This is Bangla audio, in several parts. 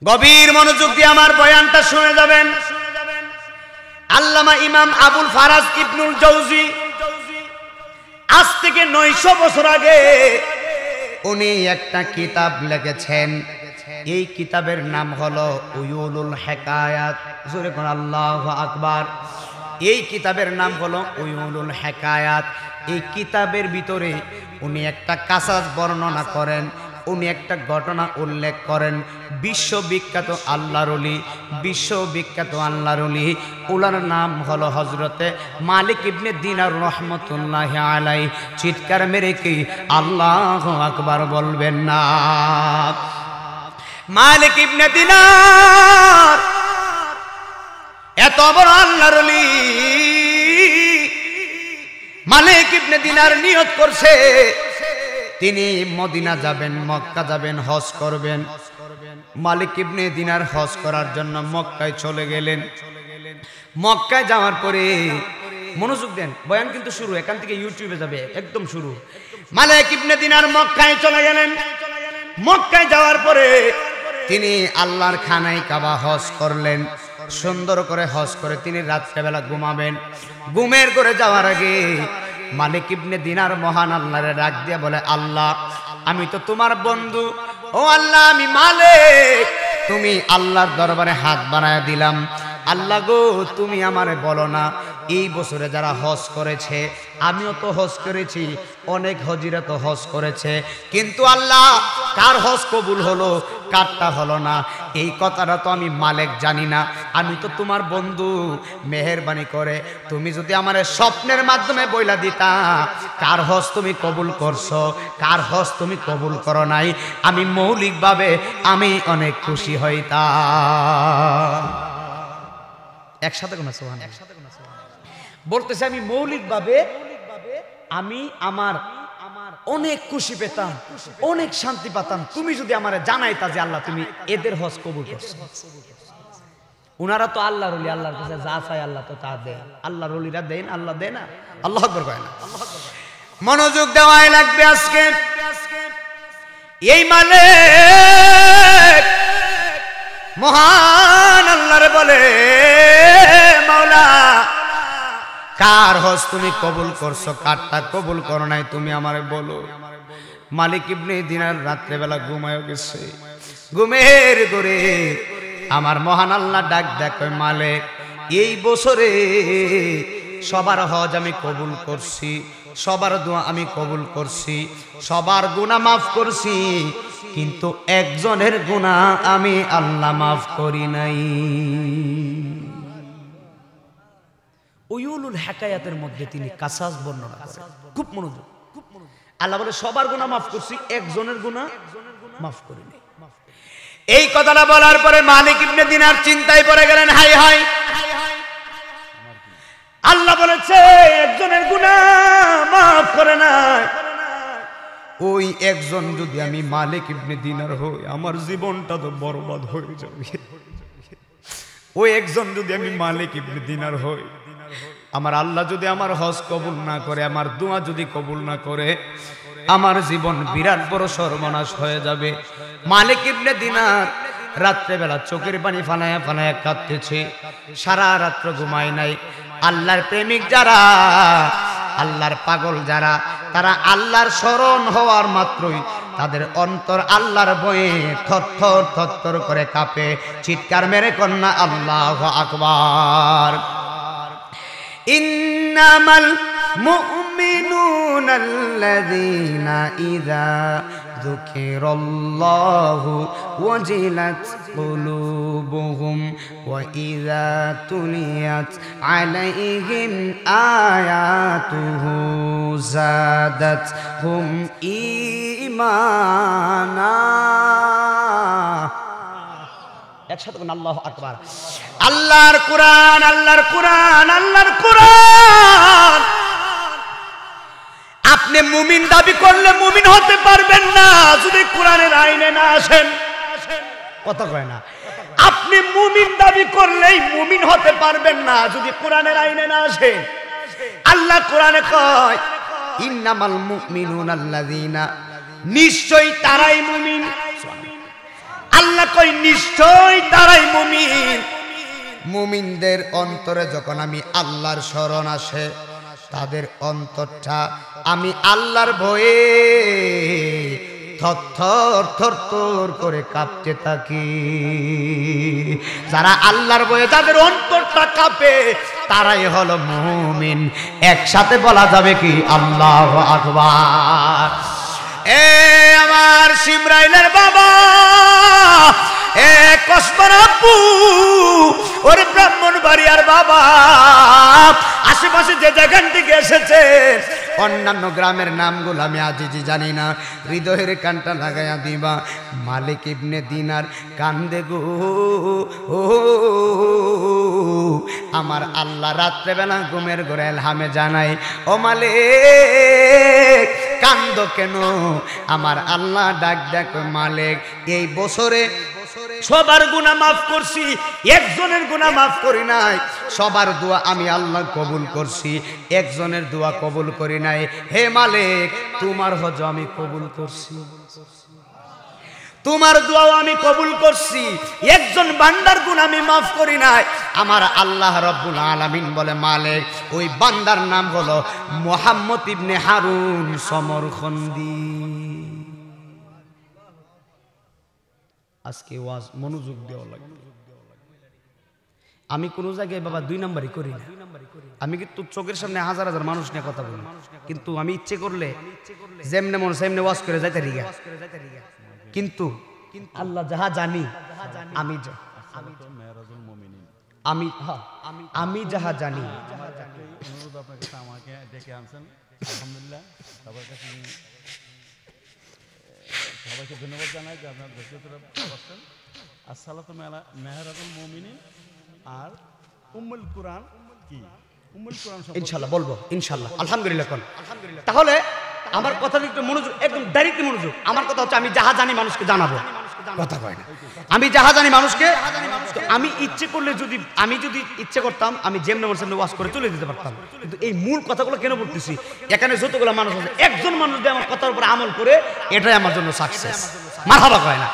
গভীর মনোযোগ দিয়ে আমার বয়ানটা শুনে যাবেন। আল্লামা ইমাম আবুল ফারাজ ইবনুল জাওজি আজ থেকে 900 বছর আগে উনি একটা কিতাব লিখেছেন। এই কিতাবের নাম হলো উয়ুলুল হিকায়াত। জোরে কোন আল্লাহু আকবার। এই কিতাবের নাম হলো উয়ুলুল হিকায়াত। এই কিতাবের ভিতরে উনি একটা কাসাস বর্ণনা করেন, উনি একটা ঘটনা উল্লেখ করেন। বিশ্ববিখ্যাত আল্লাহর ওলি, বিশ্ববিখ্যাত আল্লাহর ওলি, ওনার নাম হলো হযরতে মালিক ইবনে দিনার রহমতুল্লাহি আলাইহি। চিৎকার মেরে কি আল্লাহু আকবার বলবেন না? মালিক ইবনে দিনার এত বড় আল্লাহর ওলি। মালিক ইবনে দিনার নিয়ত করছে তিনি মদিনা যাবেন, মক্কা যাবেন, হজ করবেন। মালিক ইবনে দিনার হজ করার জন্য মক্কায় চলে গেলেন। মক্কায় যাওয়ার পরে মনোযোগ দেন, বয়ান কিন্তু শুরু, এখান থেকে ইউটিউবে যাবে, একদম শুরু। মালিক ইবনে দিনার মক্কায় চলে গেলেন। মক্কায় যাওয়ার পরে তিনি আল্লাহর খানায় কাবা হজ করলেন। সুন্দর করে হজ করে তিনি রাত্রেবেলা ঘুমাবেন। ঘুমের করে যাওয়ার আগে মালিক ইবনে দিনার মহান আল্লাহরে ডাক দিয়ে বলে, আল্লাহ আমি তো তোমার বন্ধু, ও আল্লাহ আমি মালিক, তুমি আল্লাহর দরবারে হাত বাড়ায় দিলাম। আল্লাহ গো তুমি আমারে বলো না, এই বছরে যারা হজ করেছে, আমিও তো হজ করেছি, অনেক হজিরা তো হজ করেছে, কিন্তু আল্লাহ কার হজ কবুল হলো কারটা হলো না, এই কথাটা তো আমি মালিক জানি না। আমি তো তোমার বন্ধু, মেহেরবানি করে তুমি যদি আমার স্বপ্নের মাধ্যমে বইলা দিতা কার হজ তুমি কবুল করছো, কার হজ তুমি কবুল করো নাই, আমি মৌলিকভাবে আমি অনেক খুশি হইতাম। একসাথে কোন বলতেছে, আমি মৌলিকভাবে আমি আমার অনেক খুশি পেতাম, অনেক শান্তি পেতাম তুমি যদি আমারে জানাইতা যে আল্লাহ তুমি এদের হজ কবুল করছো। উনারা তো আল্লাহর ওলি, আল্লাহর কাছে যা চায় আল্লাহ তো তা দেয়। আল্লাহর ওলিরা দেন, আল্লাহ দেয় না? আল্লাহু আকবার কয় না? মনোযোগ দেওয়াই লাগবে আজকে। এই মালিক মহান আল্লাহরে বলে, মাওলা কার হজ তুমি কবুল করছো, কারটা কবুল করো নাই তুমি আমারে বলো। মালিক ইবনে দিনার রাত্রেবেলা ঘুমায় গেছে। ঘুমের ঘরে আমার মহান আল্লাহ ডাক দেখে, মালিক এই বছরে সবার হজ আমি কবুল করছি, সবার দোয়া আমি কবুল করছি, সবার গুনাহ মাফ করছি, কিন্তু একজনের গুনাহ আমি আল্লাহ মাফ করি নাই। উয়ুলুল হিকায়াতের মধ্যে তিনি কাসাস বর্ণনা করেন। খুব মনোযোগ। আল্লাহ বলে সবার গুনাহ মাফ করছি, একজনের গুনাহ মাফ করি নাই। এই কথাটা বলার পরে মালিক ইবনে দিনার চিন্তায় পড়ে গেলেন, হাই হাই, আল্লাহ বলেছে একজনের গুনাহ মাফ করে নাই, ওই একজন যদি আমি মালিক ইবনে দিনার হই আমার জীবনটা তো বরবাদ হয়ে যাবে। ওই একজন যদি আমি মালিক ইবনে দিনার হই, আমার আল্লাহ যদি আমার হজ কবুল না করে, আমার দোয়া যদি কবুল না করে, আমার জীবন বিরাট বড় সর্বনাশ হয়ে যাবে। মালিক ইবনে দিনার রাত্রেবেলা চোখের পানি ফালায়া ফালায়া কাঁদতেছে, সারা রাত্র ঘুমায় নাই। আল্লাহর প্রেমিক যারা, আল্লাহর পাগল যারা, তারা আল্লাহর স্মরণ হওয়ার মাত্রই তাদের অন্তর আল্লাহর ভয়ে থরথর থরথর করে কাঁপে। চিৎকার মেরে কন্যা আল্লাহু আকবার। ইন্নামাল মুমিনুনা আল্লাযীনা ইযা যুকিরাল্লাহু ওয়াজিলাত কুলুবুহুম ওয়া ইযা তুলিয়াত আলাইহিম আয়াতুহু যাদাতহুম ঈমানা। একসাথে বলুন আল্লাহু আকবার। আল্লাহর কোরআন, আল্লাহর কোরআন, আল্লাহর কোরআন। আপনি মুমিন দাবি করলে মুমিন হতে পারবেন না যদি কোরআনের আইনে না আসেন। কথা কয় না? আপনি মুমিন দাবি করলেই মুমিন হতে পারবেন না যদি কোরআনের আইনে না আসেন। আল্লাহ কোরআনে কয়, ইন্নামাল মুমিনুনা আল্লাযীনা, নিশ্চয়ই তারাই মুমিন। আল্লাহ কই নিশ্চয় তারাই মুমিন। মুমিনদের অন্তরে যখন আমি আল্লাহর শরণ আসে তাদের অন্তরটা আমি আল্লাহর ভয়ে থর থর করে কাঁপতে থাকি। যারা আল্লাহর ভয়ে যাদের অন্তরটা কাঁপে তারাই হলো মুমিন। একসাথে বলা যাবে কি আল্লাহু আকবার। এ আমার সিমরাইলের বাবা, এ কসবার আপু, ওরে ব্রাহ্মণবাড়িয়ার বাবা, আশেপাশে যে যেখান থেকে এসেছে অন্যান্য গ্রামের নামগুলো আমি আজিজি জানি না, হৃদয়ের কানটা লাগাইয়া দিবা। মালিক ইবনে দিনার কান্দে গো, ও আমার আল্লাহ রাত্রেবেলা ঘুমের ঘরে এলহামে জানাই, ও মালিক কান্দ কেন? আমার আল্লাহ ডাক ডাক, মালিক এই বছরে সবার গুনাহ মাফ করছি, একজনের গুনাহ মাফ করি নাই। সবার দোয়া আমি আল্লাহ কবুল করছি, একজনের দোয়া কবুল করি নাই। হে মালিক তোমার হজ আমি কবুল করছি, তোমার দোয়াও আমি কবুল করছি, একজন বান্দার গুনাহ আমি মাফ করি নাই। আমার আল্লাহ রব্বুল আলামিন বলে, মালিক ওই বান্দার নাম হলো মুহাম্মদ ইবনে হারুন সমরখন্দি। আজকে ওয়াজ মনোযোগ দেওয়া লাগবে। আমি কোন জায়গায় বাবা দুই নাম্বারই করি না। আমি কিন্তু চোখের সামনে হাজার হাজার মানুষ নিয়ে কথা বলি, কিন্তু আমি ইচ্ছে করলে যেমনে মন সেমনে ওয়াজ করে যাইতে রিগা। কিন্তু আল্লাহ যাহা জানি, আমি আমি যাহা জানি। আমাকে ডেকে আনছেন, আলহামদুলিল্লাহ সবার কাছে সবাইকে ধন্যবাদ জানাই যে আপনার ধৈর্যতা করছেন। আসসালাতু মেহরাজুল মুমিনিন আর উম্মুল কুরআন কি উম্মুল কুরআন ইনশাআল্লাহ বলবো, ইনশাআল্লাহ আলহামদুলিল্লাহ কোন। তাহলে আমার কথা একটু মনোযোগ, একদম ডাইরেক্ট মনোযোগ। আমার কথা হচ্ছে আমি যাহা জানি মানুষকে জানাবো, কথা কয় না। আমি যাহা জানি মানুষকে, আমি ইচ্ছে করলে আমি যদি ইচ্ছে করতাম আমি যেমন আমার সামনে ওয়াজ করে চলে দিতে পারতাম, কিন্তু এই মূল কথাগুলো কেন বলতেছি? এখানে যতগুলো মানুষ আছে একজন মানুষ যদি আমার কথার উপর আমল করে এটাই আমার জন্য সাকসেস। মারহাবা কয় না।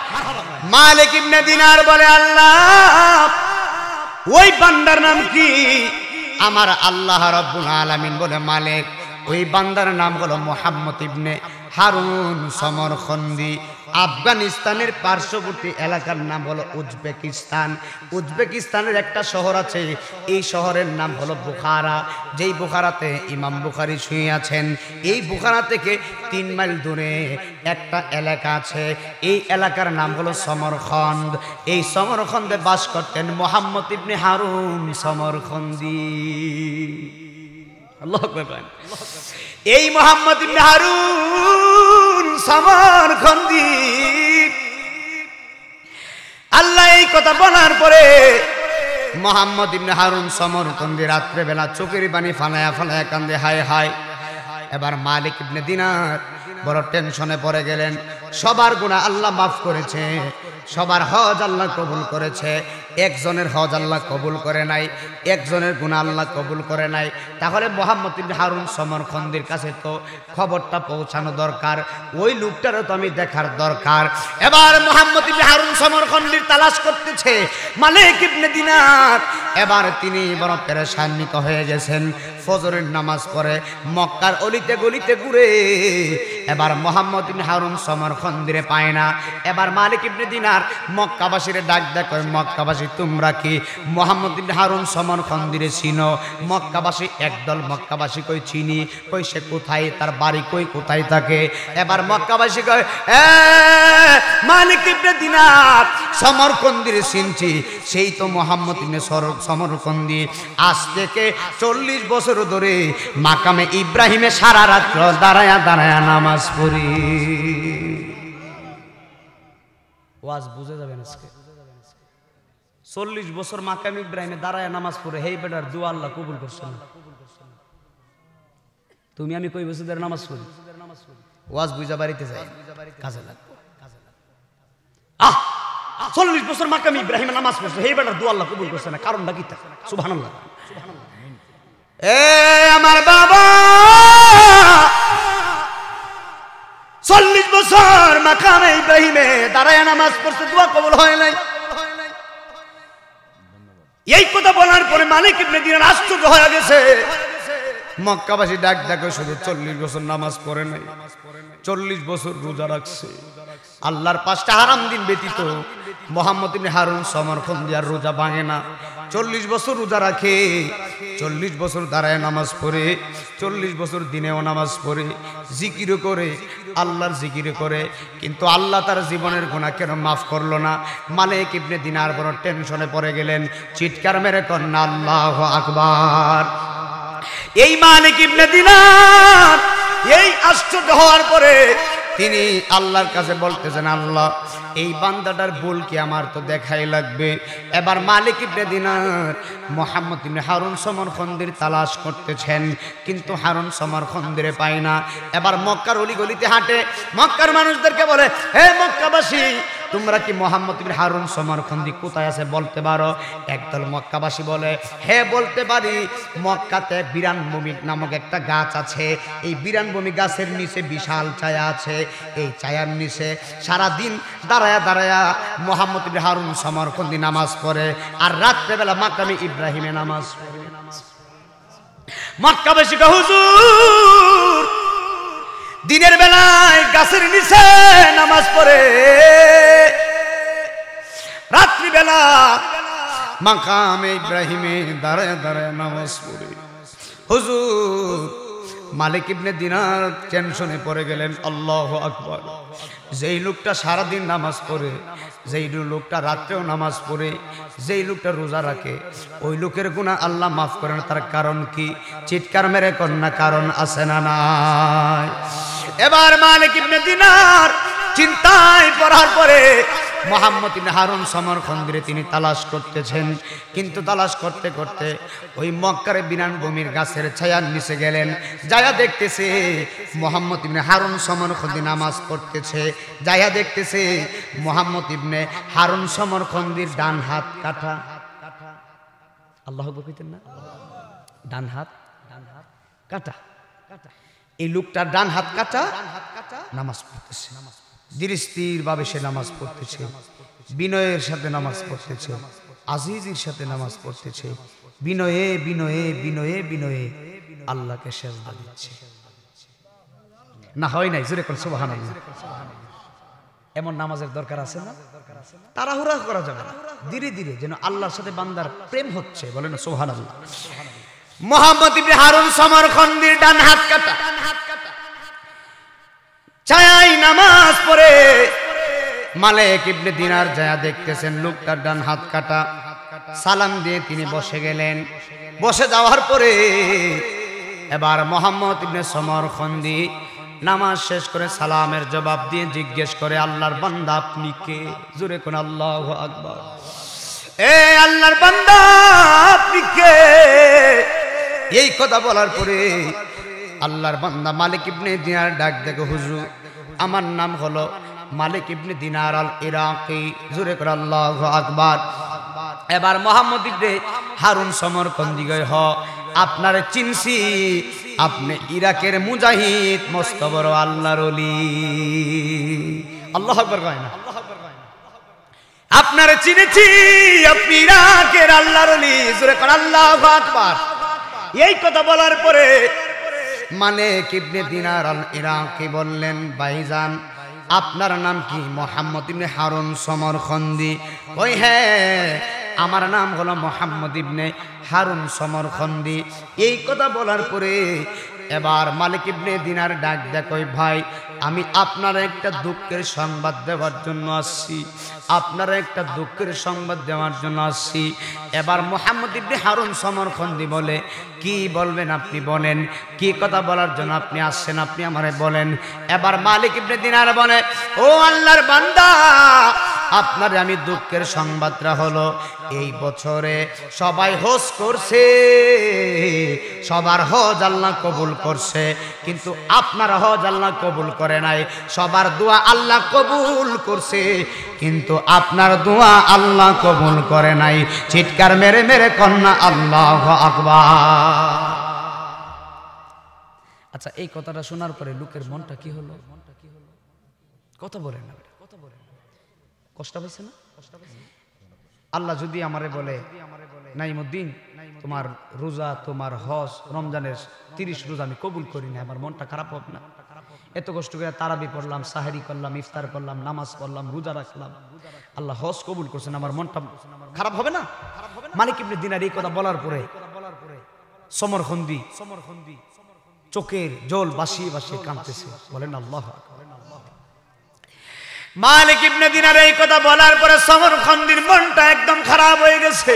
মালিক ইবনে দিনার বলে, আল্লাহ ওই বান্দার নাম কি? আমার আল্লাহ রাব্বুল আলামিন বলে, মালিক ওই বান্দার নাম হলো মুহাম্মদ ইবনে হারুন সমরখন্দি। আফগানিস্তানের পার্শ্ববর্তী এলাকার নাম হলো উজবেকিস্তান। উজবেকিস্তানের একটা শহর আছে, এই শহরের নাম হলো বুখারা। যেই বুখারাতে ইমাম বুখারী শুয়ে আছেন, এই বুখারা থেকে 3 মাইল দূরে একটা এলাকা আছে, এই এলাকার নাম হলো সমরখন্দ। এই সমরখন্দে বাস করতেন মুহাম্মদ ইবনে হারুন সমরখন্দি। আল্লাহু আকবার। এই মুহাম্মদ ইবনে হারুন সমরখন্দি, আল্লাহ এই কথা বলার পরে মুহাম্মদ ইবনে হারুন সমরখন্দি রাত্রে বেলা চোখের পানি ফালায়া ফালায়া কান্দে, হায় হায়। এবার মালিক ইবনে দিনার বড় টেনশনে পড়ে গেলেন। সবার গুনাহ আল্লাহ মাফ করেছে, সবার হজ আল্লাহ কবুল করেছে, একজনের হজ আল্লাহ কবুল করে নাই, একজনের গুনাহ আল্লাহ কবুল করে নাই। তাহলে মুহাম্মদ ইবনে হারুন সমরখন্দির কাছে তো খবরটা পৌঁছানো দরকার, ওই লোকটারও তো আমি দেখার দরকার। এবার মুহাম্মদ ইবনে হারুন সমরখন্দির তালাশ করতেছে মালিক ইবনে দিনার। এবার তিনি বড় পেরেশানিত হয়ে গেছেন। ফজরের নামাজ পড়ে মক্কার অলিতে গলিতে ঘুরে এবার মুহাম্মদ ইবনে হারুন সমরখন্দিরে পায় না। এবার মালিক ইবনে দিনার মক্কাবাসীরে ডাক দেয়, কয় মক্কাবাসী তোমরা কি মুহাম্মদ ইবনে হারুন সমরখন্দিরে চিনো? মক্কাবাসী একদল মক্কাবাসী কই চিনি। কই সে কোথায়, তার বাড়ি কই, কোথায় থাকে? এবার মক্কাবাসী কয়, মালিক ইবনে দিনার সমরখন্দিরে চিনছি, সেই তো মুহাম্মদ ইবনে সমরখন্দি। আজ থেকে 40 বছর ধরে মাকামে ইব্রাহিমে সারা রাত দাঁড়ায়া দাঁড়ায়া নামাজ পড়ি। ওয়াজ বুঝে যাবেন আজকে। 40 বছর মাকামে ইব্রাহিমে দাঁড়ায়া নামাজ পড়ে হেই বেটার দোয়া আল্লাহ কবুল করছেন। তুমি আমি কই বছর ধরে নামাজ পড়ি? ওয়াজ বুঝা বাড়িতে যাই, কাজে লাগবে। 40 বছর মাকামে ইব্রাহিমে নামাজ পড়ছে, হেই বেটার দোয়া আল্লাহ কবুল করছে না, কারণটা কি? সুবহানাল্লাহ। আমার বাবা 40 বছর মাকামে ইব্রাহিমে দাঁড়ায় নামাজ পড়তে, দোয়া কবুল হয় নাই। এই কথা বলার পরে মালিক ইবনে দিনার আশ্চর্য হয়ে গেছে। মক্কাবাসী ডাক ডাকে শুধু 40 বছর নামাজ পড়ে নাই, 40 বছর রোজা রাখছে। আল্লাহর 5টা হারাম দিন ব্যতীত মুহাম্মদ ইবনে হারুন সমরখন্দি আর রোজা ভাঙে না। 40 বছর রোজা রাখে, 40 বছর দাঁড়ায় নামাজ পড়ে, 40 বছর দিনেও নামাজ পড়ে, জিকির করে, আল্লাহর জিকির করে। কিন্তু আল্লাহ তার জীবনের গুনাহ কেন মাফ করলো না? মালিক ইবনে দিনার বড় টেনশনে পড়ে গেলেন। চিৎকার মেরে কন্যা আল্লাহু আকবার। এই মালিক ইবনে দিনার এই আশ্চর্য হওয়ার পরে তিনি আল্লাহর কাছে বলতেছেন, আল্লাহ এই বান্দাটার ভুল কি আমার তো দেখাই লাগবে। এবার মালিক ইবনে দিনার মুহাম্মদ ইবনে হারুন সমরখন্দির তালাশ করতেছেন, কিন্তু হারুন সমরখন্দিরে পায় না। এবার মক্কার অলিগলিতে হাঁটে, মক্কার মানুষদেরকে বলে, হে মক্কাবাসী, তোমরা কি মুহাম্মদ ইবনে হারুন সমরখন্দি কোথায় আছে বলতে পারো? একদল মক্কাবাসী বলে, হ্যাঁ বলতে পারি, মক্কাতে বিরানভূমি নামক একটা গাছ আছে। এই বিরানভূমি গাছের নিচে বিশাল ছায়া আছে। এই ছায়ার নিচে সারাদিন দাঁড়ায়া দাঁড়ায়া মুহাম্মদ ইবনে হারুন সমরখন্দি নামাজ পড়ে, আর রাত্রেবেলা মাকামে ইব্রাহিমে নামাজ পড়ে। মক্কাবাসী কে হুজুর, দিনের বেলায় গাছের নিচে নামাজ পড়ে, রাত্রিবেলা মাকামে ইব্রাহিমে দাঁড়ায় দাঁড়ায় নামাজ পড়ে। হুজুর, মালিক ইবনে দিনার টেনশনে পড়ে গেলেন। আল্লাহু আকবার। যেই লোকটা সারাদিন নামাজ পড়ে, যেই লোকটা রাত্রেও নামাজ পড়ে, যেই লোকটা রোজা রাখে, ওই লোকের গুনাহ আল্লাহ মাফ করেন। তার কারণ কি? চিৎকার মেরে কন্যা কারণ আছে না নাই? এবার মালিক ইবনে দিনার চিন্তায় পড়ার পরে মুহাম্মদ ইবনে হারুন সমরখন্দিরে তিনি তালাশ করতেছেন। কিন্তু তালাশ করতে করতে ওই মক্কার বিরানভূমির গাছের ছায়ার নিচে গেলেন। যায়া দেখতেছে মুহাম্মদ ইবনে হারুন সমরখন্দি নামাজ পড়তেছে। যায়া দেখতেছে মুহাম্মদ ইবনে হারুন সমরখন্দির ডান হাত কাটা। আল্লাহু আকবার কইতেন না? ডান হাত কাটা। এই লোকটার ডান হাত কাটা নামাজ পড়তেছে। ধীরস্থির ভাবে সে নামাজ পড়তেছে, বিনয়ের সাথে নামাজ পড়তেছে, আজিজের সাথে নামাজ পড়তেছে, বিনয়ে বিনয়ে বিনয়ে বিনয়ে আল্লাহকে সেজদা দিচ্ছে। না হয় নাই? জোরে কোন সুবহানাল্লাহ। এমন নামাজের দরকার আছে না? তাড়াহুড়া করা যাবে না, ধীরে ধীরে যেন আল্লাহর সাথে বান্দার প্রেম হচ্ছে। বলেন না সুবহানাল্লাহ। মুহাম্মদ ইবনে হারুন সমরখন্দির ডান হাত কাটা, ছায়ায় নামাজ পড়ে মালিক ইবনে দিনার যায়া দেখতেছেন লোকটার ডান হাত কাটা। সালাম দিয়ে তিনি বসে গেলেন। বসে যাওয়ার পরে এবার মুহাম্মদ ইবনে সমরখন্দি নামাজ শেষ করে সালামের জবাব দিয়ে জিজ্ঞেস করে, আল্লাহর বান্দা আপনি কে? জোরে কোন আল্লাহু আকবার। এ আল্লাহর বান্দা আপনি কে? এই কথা বলার পরে আল্লাহর বান্দা মালিক ইবনে দিনার ডাক দেখে, হুজুর আমার নাম হলো মালিক ইবনে দিনার আল ইরাকি। জোরে করে আল্লাহু আকবার। এবার মুহাম্মদ ইবনে হারুন সমরখন্দি কয়, হ আপনারে চিনছি, আপনি ইরাকের মুজাহিদ, মস্ত বড় আল্লাহর ওলি। আল্লাহু আকবার কয় না? আপনারে চিনেছি, আপনি ইরাকের আল্লাহর ওলি। জোরে করে আল্লাহু আকবার। এই কথা বলার পরে মালিক ইবনে দিনার আল ইরাকি বললেন, ভাইজান আপনার নাম কি? মুহাম্মদ ইবনে হারুন সমরখন্দি। ওই হ্যাঁ, আমার নাম হলো মুহাম্মদ ইবনে হারুন সমরখন্দি। এই কথা বলার পরে এবার মালিক ইবনে দিনার ডাক দেয়, কই ভাই আমি আপনার একটা দুঃখের সংবাদ দেওয়ার জন্য আসছি, আপনারা একটা দুঃখের সংবাদ দেওয়ার জন্য আসছি। এবার মুহাম্মদ ইবনে হারুন সমরখন্দি বলে, কি বলবেন আপনি বলেন, কি কথা বলার জন্য আপনি আসছেন আপনি আমারে বলেন। এবার মালিক ইবনে দিনার বলে, ও আল্লাহর বান্দা, আপনারে আমি দুঃখের সংবাদটা হলো এই বছরে সবাই হজ করছে, সবার হজ আল্লাহ কবুল করছে, কিন্তু আপনার হজ আল্লাহ কবুল করে নাই। সবার দোয়া আল্লাহ কবুল করছে, কিন্তু আপনার দোয়া আল্লাহ কবুল করে নাই। চিৎকার মেরে মেরে কন্যা আল্লাহু আকবার। আচ্ছা, এই কথাটা শোনার পরে লোকের মনটা কি হলো? কথা বলেন না, কষ্ট পাইছে না? আল্লাহ যদি আমারে বলে নাইমুদ্দিন তোমার রোজা, তোমার হজ, রমজানের 30 রোজা আমি কবুল করি না, আমার মনটা খারাপ হবে না? এত কষ্ট করে তারাবি পড়লাম, সাহারি করলাম, ইফতার করলাম, নামাজ পড়লাম, রোজা রাখলাম, আল্লাহ হজ কবুল করছেন, আমার মনটা খারাপ হবে না? মালিক ইবনে দিনার এই কথা বলার পরে সমরখন্দি চোখের জল বাসিয়ে বাসিয়ে কাঁদতেছে, বলেন আল্লাহ। মালিক ইবনে দিনার এই কথা বলার পরে সমরখন্দির মনটা একদম খারাপ হয়ে গেছে।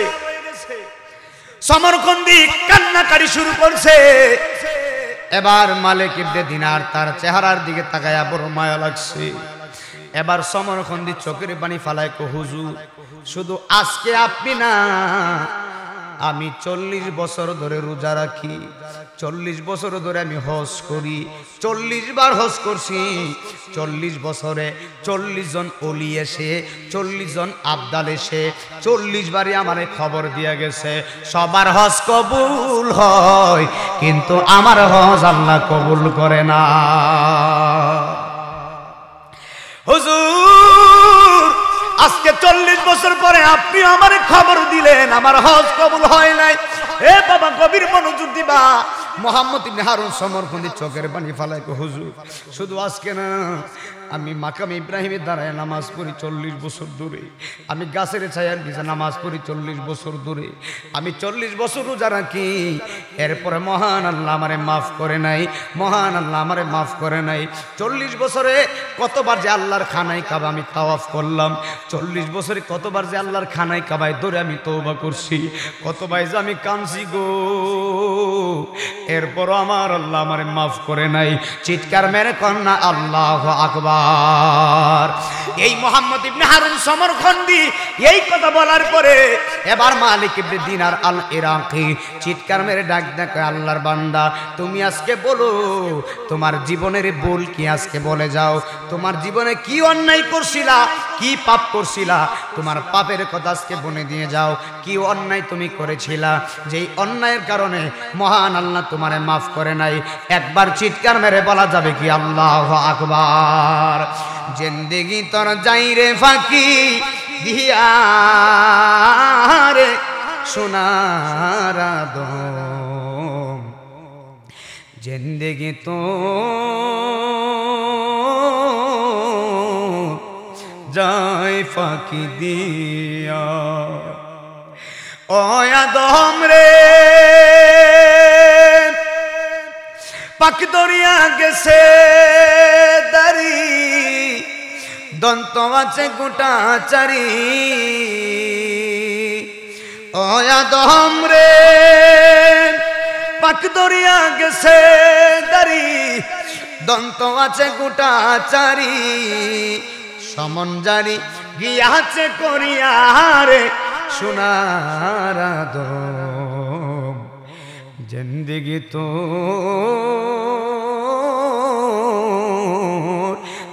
সমরখন্দি কান্নাকারি শুরু করছে। এবার মালিক ইবনে দিনার তার চেহারার দিকে তাকায়া বড় মায়া লাগছে। এবার সমরখন্দি চোখের পানি ফালায় কো হুজুর, শুধু আজকে আপনি না, আমি 40 বছর ধরে রোজা রাখি, 40 বছর ধরে আমি হজ করি, 40 বার হজ করছি। 40 বছরে 40 জন ওলি এসে, 40 জন আবদাল এসে 40 বারই আমারে খবর দিয়ে গেছে সবার হজ কবুল হয়, কিন্তু আমার হজ আল্লাহ কবুল করে না। হুজুর, আজকে 40 বছর পরে আপনি আমারে খবর দিলেন আমার হজ কবুল হয় নাই। এ বাবা, গভীর মনোযোগ দিবা। মুহাম্মদ ইবনে হারুন সমরখন্দি চোখের পানি ফালায় কো হুজুর, শুধু আজকে না, আমি মাকাম ইব্রাহিমের দ্বারায় নামাজ পড়ি 40 বছর ধরে, আমি গাছের ছায়ার নিচে নামাজ পড়ি 40 বছর ধরে, আমি 40 বছর রোজা রাখি। এরপরে মহান আল্লাহ আমারে মাফ করে নাই, মহান আল্লাহ আমারে মাফ করে নাই। 40 বছরে কতবার যে আল্লাহর খানায় কাবা আমি তাওয়াফ করলাম, 40 বছরে কতবার যে আল্লাহর খানায় কাবায় ধরে আমি তওবা করছি, কতবার যে আমি কাঁদছি গো, এরপরও আমার আল্লাহ আমারে মাফ করে নাই। চিৎকার মেরে কন্যা আল্লাহু আকবার। এই মুহাম্মদ ইবনে হারুন সমরখন্দি এই কথা বলার পরে এবার মালিক ইবনে দিনার আল ইরাকি চিৎকার মেরে ডাক ডাক, আল্লাহর বান্দা তুমি আজকে বলো তোমার জীবনের ভুল কি, আজকে বলে যাও তোমার জীবনে কি অন্যায় করছিলা, কি পাপ করছিলা, তোমার পাপের কথা আজকে বলে দিয়ে যাও। কি অন্যায় তুমি করেছিলা, যেই অন্যায়ের কারণে মহান আল্লাহ তোমারে মাফ করে নাই? একবার চিৎকার মেরে বলা যাবে কি আল্লাহু আকবার। জিন্দেগি তোর যাই রে ফাঁকি দিয়া রে সোনার আদম, জিন্দেগি তো যাই ফাঁকি দিয়া, ও আদম রে পাক দরিয়া গেছে দারি, দন্ত আছে গোটা চারি, ও আদম রে পাক দরিয়া গেছে দারি, দন্ত আছে গোটা চারি, সমন জারি গিয়াছে করিয়া রে সোনার আদম, জিন্দেগি তো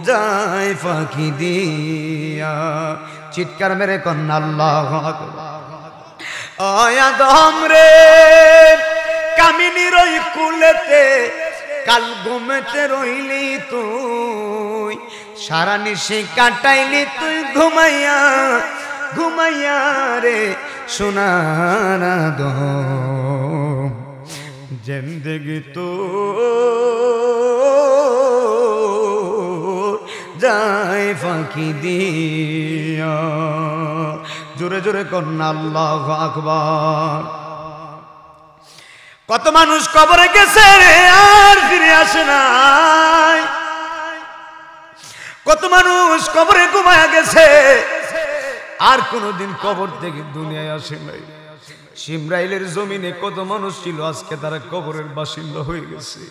যাই ফাঁকি দিয়া। চিৎকার মেরে কন্যা আল্লাহু আকবার। ও আদম রে কামিনীর ওই কুলেতে কাল ঘুমেতে রইলি তুই, সারা নিশি কাটাইলি তুই ঘুমাইয়া ঘুমাইয়া রে সোনার আদম, জিন্দেগি তো যাই ফাঁকি দিয়া। জোরে জোরে কন্যা আল্লাহু আকবার। কত মানুষ কবরে গেছে রে আর ফিরে আসে নাই, কত মানুষ কবরে ঘুমায়া গেছে আর কোনদিন কবর থেকে দুনিয়ায় আসে নাই। সিমরাইলের জমিনে কত মানুষ ছিল, আজকে তারা কবরের বাসিন্দা হয়ে গেছে।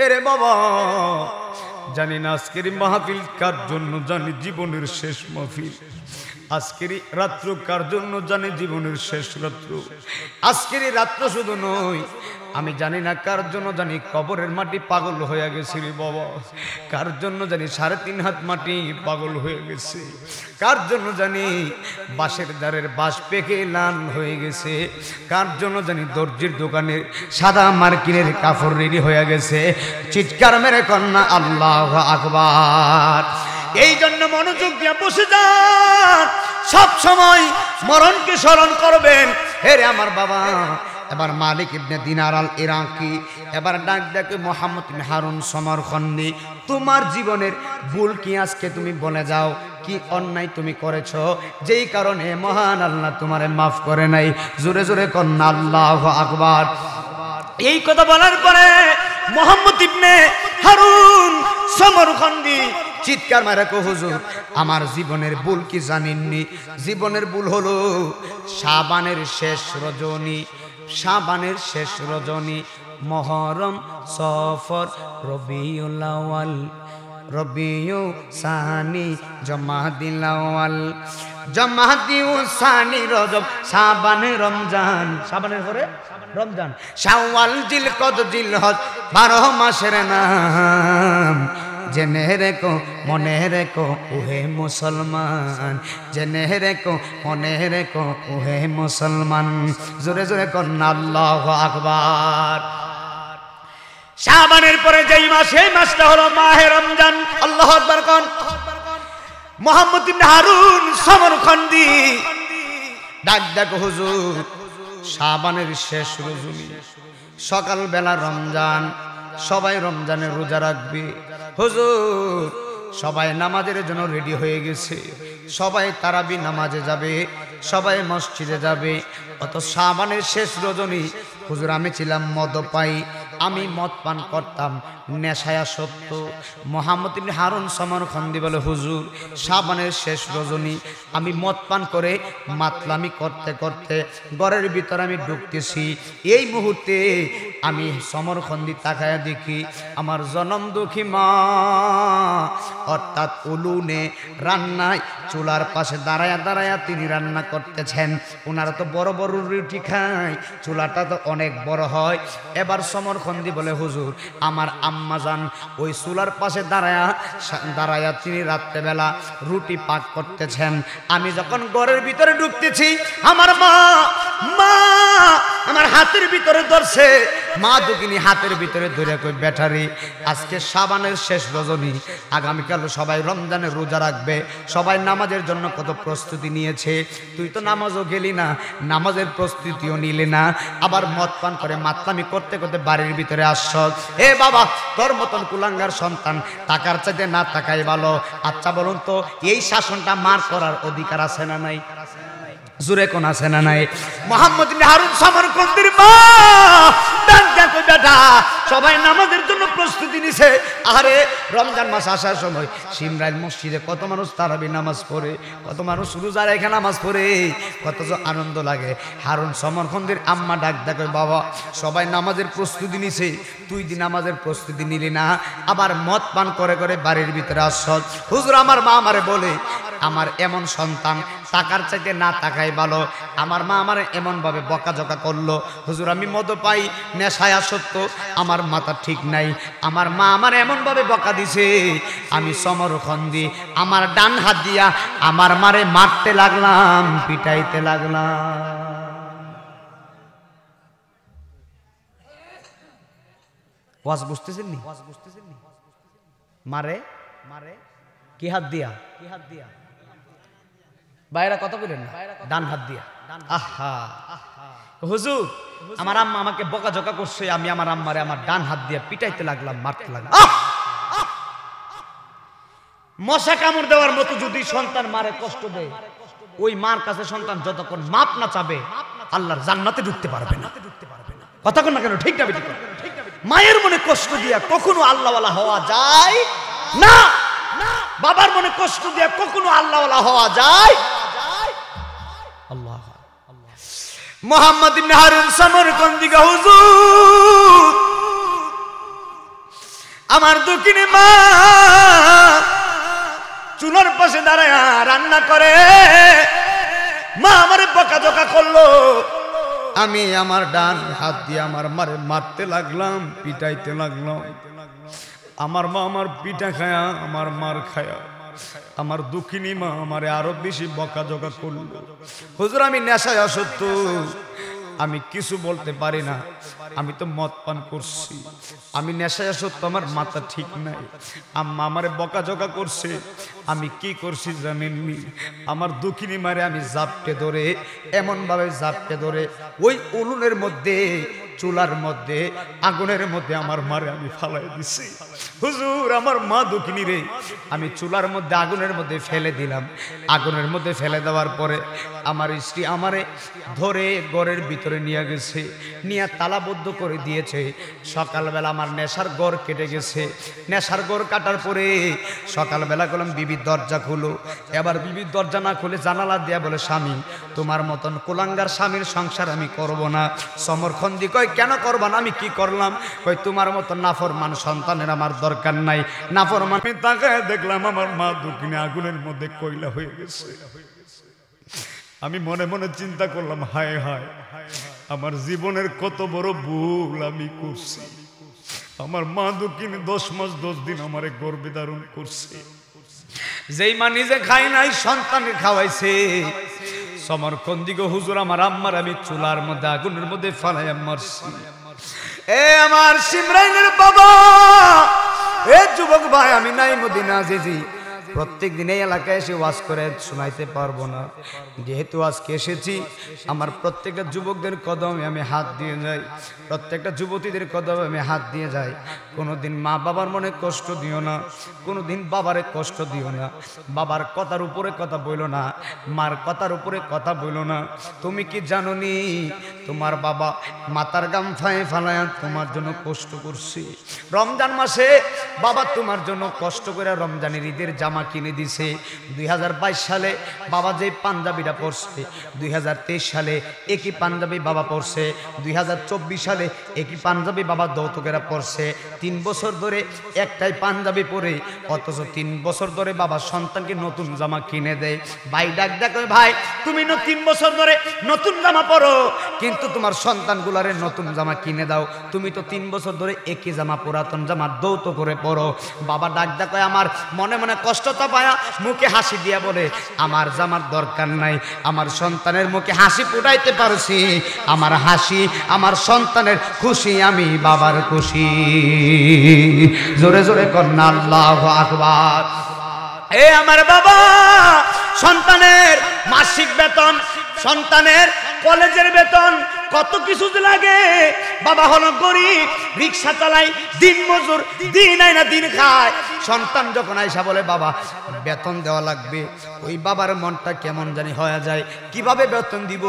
এরে বাবা, জানি না আজকের মাহফিল কার জন্য, জানি জীবনের শেষ মাহফিল। আজকের রাত্র কার জন্য, জানি জীবনের শেষ রাত্র। আজকের রাত্র শুধু নয়, আমি জানি না কার জন্য, জানি কবরের মাটি পাগল হয়ে গেছে রে বাবা। কার জন্য জানি 3.5 হাত মাটি পাগল হয়ে গেছে। কার জন্য জানি বাঁশের দ্বারের বাঁশ পেকে লাল হয়ে গেছে। কার জন্য জানি দর্জির দোকানের সাদা মার্কিনের কাপড় রেডি হয়ে গেছে। চিৎকার মেরে কন্যা আল্লাহু আকবার। এই জন্য মনোযোগ দিয়ে বসে যান, সব সময় মরণকে স্মরণ করবেন। হেরে আমার বাবা, এবার মালিক ইবনে দিনার আল ইরাকি এবার ডাক ডাকে মুহাম্মদ ইবনে হারুন সমরখন্দি, তোমার জীবনের ভুল কি আজকে তুমি বলে যাও, কি অন্যায় তুমি করেছো যেই কারণে মহান আল্লাহ তোমারে মাফ করে নাই। জোরে জোরে কন্না আল্লাহু আকবার। এই কথা বলার পরে মুহাম্মদ ইবনে হারুন সমরখন্দি চিৎকার মারে কো হুজুর, আমার জীবনের ভুল কি জানেননি? জীবনের ভুল হলো শাবানের শেষ রজনী, শাবানের শেষ রজনী, মহরম, সফর, রবিউল আউয়াল, রবিউ সানি, জমাদিল আউয়াল, জমাদিউ সানি, রজব, শাবান, রমজান, শাবানের পরে রমজান, শাওয়াল, জিলকদ, জিলহজ, 12 মাসের নাম। জেনে রেখো মনে রেখো ওহে মুসলমান, জেনে রেখো মনে রেখো ওহে মুসলমান। জোরে জোরে কন্না আল্লাহু আকবার। শাবানের পরে যেই মাস, সেই মাসটা হলো মাহে রমজান। আল্লাহু আকবার কোন। মুহাম্মদ ইবনে হারুন সমরখন্দি ডাক ডাক হুজুর, শাবানের শেষ রজনী, সকাল বেলা রমজান, সবাই রমজানের রোজা রাখবে। হুজুর সবাই নামাজের জন্য রেডি হয়ে গেছে, সবাই তারাবি নামাজে যাবে, সবাই মসজিদে যাবে। অত শাবানের শেষ রজনী হুজুর আমি ছিলাম মদপাই, আমি মদ পান করতাম, নেশায়া সত্য। মুহাম্মদ ইবনে হারুন সমরখন্দি বলে হুজুর শাবানের শেষ রজনী আমি মদ পান করে মাতলামি করতে করতে ঘরের ভিতরে আমি ঢুকতেছি। এই মুহূর্তে আমি সমরখন্দি তাকায়া দেখি আমার জনম দুঃখী মা অর্থাৎ উলুনে রান্নায় চুলার পাশে দাঁড়ায়া দাঁড়ায়া তিনি রান্না করতেছেন। ওনারা তো বড় বড় রুটি খায়, চুলাটা তো অনেক বড় হয়। এবার সমরখন্দি বলে হুজুর আমার আম্মা জান ওই চুলার পাশে দাঁড়ায়া তিনি রাত্রেবেলা রুটি পাক করতেছেন। আমি যখন ঘরের ভিতরে ঢুকতেছি আমার মা আমার হাতের ভিতরে ধরছে, মা দুকিনি হাতের ভিতরে ধরে কই ব্যাটারি আজকে শাবানের শেষ রজনী, আগামীকাল সবাই রমজানের রোজা রাখবে, সবাই নামাজের জন্য কত প্রস্তুতি নিয়েছে, তুই তো নামাজও গেলি না, নামাজের প্রস্তুতিও নিলে না, আবার মদ পান করে মাতলামি করতে করতে বাড়ির ভিতরে আসছ। এ বাবা তোর মতন কুলাঙ্গার সন্তান টাকার চাইতে না টাকাই ভালো। আচ্ছা বলুন তো এই শাসনটা মার করার অধিকার আছে না নাই? জুরে কোন আছে না নাই? মুহাম্মদ ইবনে হারুন সমরখন্দির মা ডাক দেখো বেটা সবাই নামাজের জন্য প্রস্তুতি নিছে। আরে রমজান মাস আসার সময় সিমরাইল মসজিদে কত মানুষ তারাবি নামাজ পড়ে, কত মানুষ রোজা রেখে নামাজ পড়ে, কত যে আনন্দ লাগে। হারুন সমরখন্দির আম্মা ডাক দেখো বাবা সবাই নামাজের প্রস্তুতি নিছে, তুই দিন নামাজের প্রস্তুতি নিলি না, আবার মদ পান করে করে বাড়ির ভিতরে আসছ। হুজুর আমার মা আমারে বলে আমার এমন সন্তান টাকার চাইতে না টাকাই ভালো। আমার মা আমার এমন ভাবে বকাঝকা করলো হুজুর আমি মদ পাই, নেশায় আসক্ত, আমার মাথা ঠিক নাই। আমার মা আমার এমন ভাবে বকা দিছে আমি সমরখন্দি আমার ডান হাত দিয়া আমার মারে মারতে লাগলাম, পিটাইতে লাগলাম। ওয়াজ বুঝতেছেন নি? মারে মারে কি হাত দিয়া? বাইরা কত বলেন না, ডান হাত দিয়া। আহা হুজুর আমার আম্মা আমাকে বকাঝকা করছে, আমি আমার আম্মারে আমার ডান হাত দিয়ে পিটাইতে লাগলাম, মারতে লাগলাম। মশা কামড় দেওয়ার মতো যদি সন্তান মারে কষ্ট দেয়, ওই মার কাছে সন্তান যতক্ষণ মাপ না চাবে আল্লাহর জান্নাতে ঢুকতে পারবে না। কথা কোন না কেন? ঠিক না বেঠিক? মায়ের মনে কষ্ট দিয়া কখনো আল্লাহওয়ালা হওয়া যায় না, বাবার মনে কষ্ট দিয়া কখনো আল্লাহওয়ালা হওয়া যায়। আল্লাহ মুহাম্মদ ইবনে হারুন সমরখন্দি হুজুর আমার দক্ষিণে মা চুলার পাশে দাঁড়ায় রান্না করে, মা আমারে বকাঝকা করলো, আমি আমার ডান হাত দিয়ে আমার মারে মারতে লাগলাম, পিটাইতে লাগলাম। আমার মা আমার পিঠা খায়া আমার মার খায়া আমার দুঃখিনী মা আমারে আরো বেশি বকাঝকা করলো। হুজুর আমি নেশায় আসক্ত, আমি কিছু বলতে পারি না, আমি তো মদ পান করছি, আমি নেশায় সত্য আমার মাথা ঠিক নাই। আম্মা আমারে বকাঝকা করছে, আমি কি করছি জানেননি? আমার দুঃখিনী মারে আমি জাপটে ধরে, এমন ভাবে জাপটে ধরে ওই উনুনের মধ্যে, চুলার মধ্যে, আগুনের মধ্যে আমার মারে আমি ফালাই দিছি। হুজুর আমার মা দুঃখিনী রে আমি চুলার মধ্যে আগুনের মধ্যে ফেলে দিলাম। আগুনের মধ্যে ফেলে দেওয়ার পরে আমার স্ত্রী আমারে ধরে ঘরের ভিতরে নিয়ে গেছে, নিয়ে তালাবদ্ধ করে দিয়েছে। সকালবেলা আমার নেশার গড় কেটে গেছে। নেশার গড় কাটার পরে সকালবেলা বললাম বিবির দরজা খুলো। এবার বিবির দরজা না খুলে জানালা দিয়া বলে, স্বামী তোমার মতন কুলাঙ্গার স্বামীর সংসার আমি করব না। সমরখন্দি কয় কেন করবা না? আমি কি করলাম? কয় তোমার মতন নাফরমান সন্তানের আমার দরকার নাই। নাফরমান। আমি তাকায় দেখলাম আমার মা দুঃখিনী আগুনের মধ্যে কয়লা হয়ে গেছে। আমি মনে মনে চিন্তা করলাম, হায় হায় আমার জীবনের কত বড় ভুল আমি করছি। আমার মা দুঃখিনী 10 মাস 10 দিন আমারে গর্ভে ধারণ করছে। যেই মা নিজে খায় নাই সন্তানকে খাওয়াইছে। সমরখন্দি গো হুজুর আমার আম্মার আমি চুলার মধ্যে আগুনের মধ্যে ফালাইয়া মারছি। এ আমার সিমরাইনের বাবা, এ যুবক ভাই, আমি নাই মদিনা জিজি প্রত্যেক দিন এই এলাকায় এসে ওয়াজ করে শোনাইতে পারবো না। যেহেতু আজকে এসেছি, আমার প্রত্যেকটা যুবকদের কদমে আমি হাত দিয়ে যাই, প্রত্যেকটা যুবতীদের কদমে আমি হাত দিয়ে যাই। কোনোদিন মা বাবার মনে কষ্ট দিও না, কোনোদিন বাবারে কষ্ট দিও না। বাবার কথার উপরে কথা বইলো না, মার কথার উপরে কথা বইলো না। তুমি কি জানো নি তোমার বাবা মাথার গাম ফাঁয়ে ফালায়া তোমার জন্য কষ্ট করছি। রমজান মাসে বাবা তোমার জন্য কষ্ট করে রমজানের ঈদের জামা কিনে দিছে। 2022 সালে বাবা যে পাঞ্জাবিটা পরছে, 2023 সালে একই পাঞ্জাবি বাবা পরছে, 2024 সালে একই পাঞ্জাবি বাবা দৌতকেরা পরছে। 3 বছর ধরে একটাই পাঞ্জাবি পরে, অথচ 3 বছর ধরে বাবা সন্তানকে নতুন জামা কিনে দেয়। ভাই ডাক দেখো, ভাই তুমি 3 বছর ধরে নতুন জামা পরো, কিন্তু তোমার সন্তানগুলারে নতুন জামা কিনে দাও। তুমি তো 3 বছর ধরে একই জামা, পুরাতন জামা দৌত করে পরো। বাবা ডাক দেখো, আমার মনে মনে কষ্ট চাপায়া মুখে হাসি দিয়া বলে, আমার জামার দরকার নাই, আমার সন্তানের মুখে হাসি ফুটাইতে পারছি। আমার হাসি আমার সন্তানের খুশি, আমি বাবার খুশি। জোরে জোরে কন্যা আল্লাহু আকবার। এ আমার বাবা, সন্তানের মাসিক বেতন, সন্তানের কলেজের বেতন, কত কিছু লাগে। বাবা হলো গরিব, রিক্সা চালাই, দিন মজুর, দিন আয় না দিন খায়। সন্তান যখন আইসা বলে বাবা বেতন দেওয়া লাগবে, ওই বাবার মনটা কেমন জানি হয়ে যায়। কিভাবে বেতন দিব?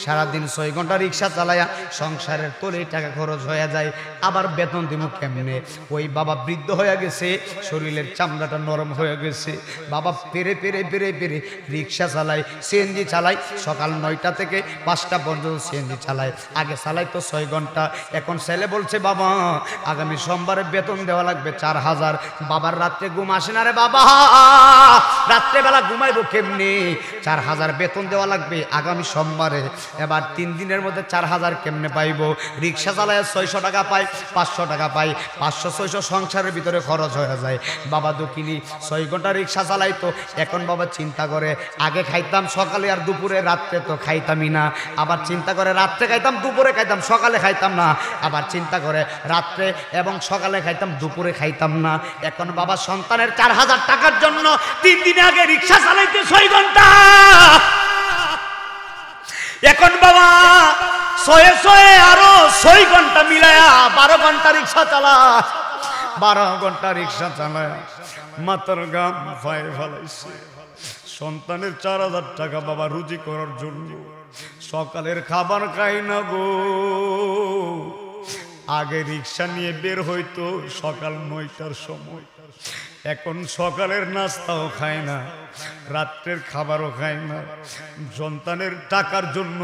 সারাদিন 6 ঘন্টা রিক্সা চালায়া সংসারের তোলে টাকা খরচ হয়ে যায়, আবার বেতন দিব কেমনে? ওই বাবা বৃদ্ধ হয়ে গেছে, শরীরের চামড়াটা নরম হয়ে গেছে। বাবা পেরে পেরে পেরে পেরে রিক্সা চালায়, সিএনজি চালায়, সকাল 9টা থেকে 5টা পর্যন্ত সিএনজি চালায়। আগে চালাই তো 6 ঘন্টা। এখন ছেলে বলছে বাবা আগামী সোমবারে বেতন দেওয়া লাগবে 4000। বাবার রাত্রে ঘুম আসে না রে বাবা, রাত্রে বেলা ঘুমাইবো কেমনি? 4000 বেতন দেওয়া লাগবে আগামী সোমবারে। এবার 3 দিনের মধ্যে 4000 কেমনে পাইবো? রিক্সা চালায় 600 টাকা পাই, 500 টাকা পাই, 500-600 সংসারের ভিতরে খরচ হয়ে যায়। বাবা দুঃখিনী 6 ঘন্টা রিক্সা চালাইতো। এখন বাবা চিন্তা করে, আগে খাইতাম সকালে আর দুপুরে, রাত্রে তো খাইতামই না। আবার চিন্তা করে রাত্রে খাইতাম, দুপুরে খাইতাম, সকালে খাইতাম না। আবার চিন্তা করে রাত্রে এবং সকালে খাইতাম, দুপুরে খাইতাম না। এখন বাবা সন্তানের 4000 টাকার জন্য 3 দিন আগে রিক্সা চালাইতে 6 ঘন্টা। এখন বাবা 6 আরো 6 ঘন্টা মিলায়া 12 ঘন্টা রিক্সা চালায়, 12 ঘন্টা রিক্সা চালায় মাথার গাম ফায়ে ফেলাইছে। সন্তানের 4000 টাকা বাবা রুজি করার জন্য সকালের খাবার খাই না গো। আগে রিক্সা নিয়ে বের হইতো সকাল 9টার সময়, এখন সকালের নাস্তাও খায় না, রাত্রের খাবারও খায় না। সন্তানের টাকার জন্য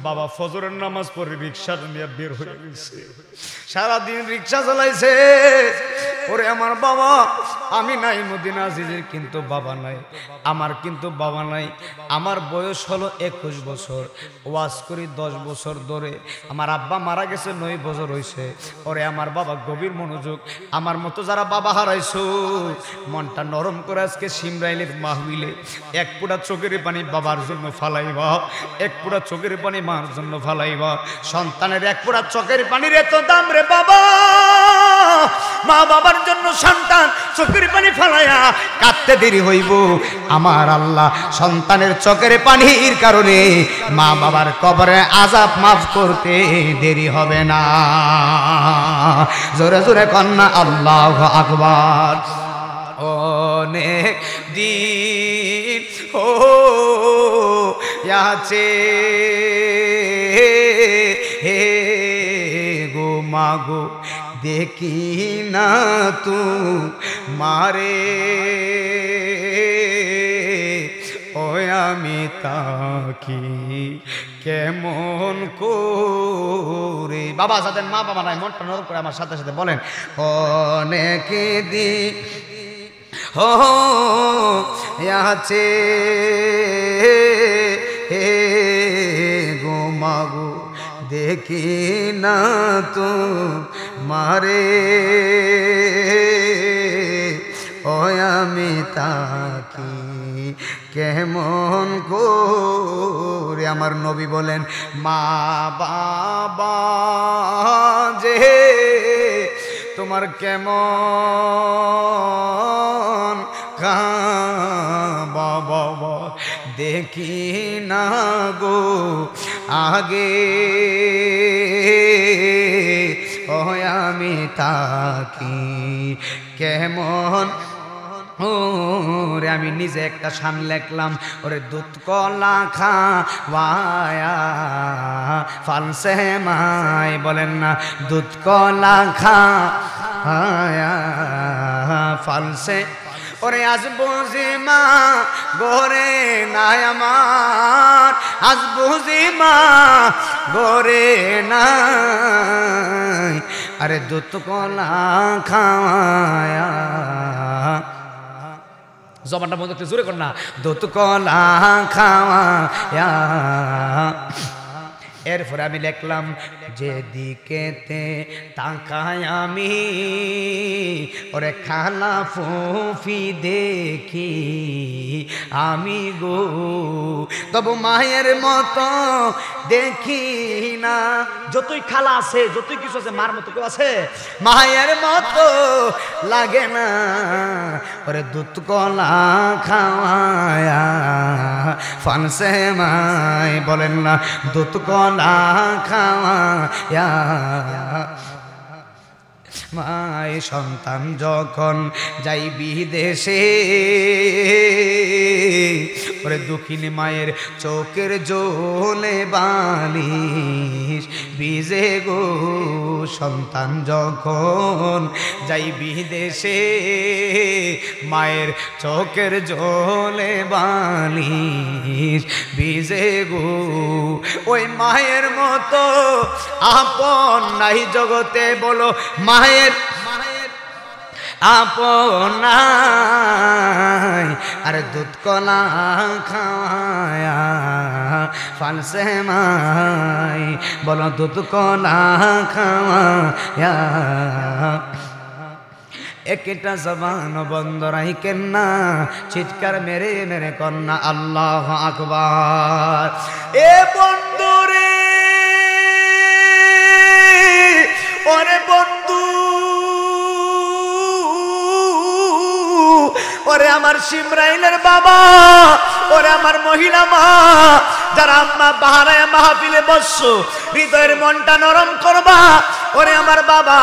বাবা ফজরের নামাজ পড়ে রিক্সা নিয়ে বের হয়ে গেছে। সারাদিন রিক্সা চালাইছে, ওরে আমার বাবা, আমি নাই মদিনা আজিজের কিন্তু বাবা নাই, আমার কিন্তু বাবা নাই। আমার বয়স হলো 21 বছর, ওয়াজ করি 10 বছর ধরে। আমার আব্বা মারা গেছে 9 বছর হয়েছে। ওরে আমার বাবা, গভীর মনোযোগ। আমার মতো যারা বাবা হারাইছো, মনটা নরম করে আজকে সিমরাইলের মাহফিলে এক ফোঁটা চোখের পানি বাবার জন্য ফালাইবা, এক ফোঁটা চোখের পানি মার জন্য ফালাইবা। সন্তানের এক ফোঁটা চোখের পানির এত দাম রে বাবা। মা বাবার জন্য সন্তান চোখের পানি ফালাইয়া কাঁদতে দেরি হইব, আমার আল্লাহ সন্তানের চোখের পানির কারণে মা বাবার কবরে আযাব মাফ করতে দেরি হবে না। জোরে জোরে কন্যা আল্লাহু আকবার। অনেক দিন ও আছে হে গো মাগো, দেখি না তু মারে, ও আমি তাকি কেমন করে। বাবা যাদের মা বাবা নাই, মনটা নরম করে আমার সাথে সাথে বলেন, অনেক দিন ও আছে হে গো মাগো, দেখি না তো মারে, ও আমি তাকি কেমন করে। আমার নবী বলেন, মা বাবা যে তোমার কেমন বাবা দেখি না গো আগে, ও আমি তাকি কেমন। ওরে আমি নিজে একটা শান লেখলাম, ওরে দুধ কলা খাওয়ায়া ফালসে মাই, বলেন না দুধ কলা খাওয়ায়া ফালসে। ওরে আজ বুঝি মা গোরে নাই আমার, আজ বুঝি মা গোরে নাই, আরে দুধ কলা খাওয়ায়া। জবানটা বন্ধ একটু জোরে কর না, দুধ কলা খাওয়ায়া। এরপরে আমি লিখলাম, যেদিকেতে তাকাই আমি ওরে খালা ফুফি দেখি আমি গো, তবু মায়ের মতো দেখি না। যতই খালা আছে, যতই কিছু আছে, মার মতো কেউ আছে? মায়ের মতো লাগে না। ওরে দুধ কলা খাওয়ায়া ফানসে মাই, বলেন না দুধ কলা খাওয়ায়া। মাই সন্তান যখন যাই বিদেশে, ওরে দুঃখিনী মায়ের চোখের জলে বালিশ ভিজে গো। সন্তান যখন যাই বিদেশে, মায়ের চোখের জলে বালিশ ভিজে গো। ওই মায়ের মতো আপন নাই জগতে, বলো মায়ের আপনাই। আরে দুধ কলা খাওয়ায়া ফালসে মাই, বলো দুধ কলা খাওয়ায়া। একটা জবান বন্ধ রাখেন না, চিৎকার মেরে মেরে কন্যা আল্লাহু আকবার। এ বন্ধু রে, ওরে বন্ধু, ওরে আমার সিমরাইলের বাবা, ওরে আমার মহিলা মা, যারা আম্মা বাহারায় মাহফিলে বসছো, হৃদয়ের মনটা নরম করবা। ওরে আমার বাবা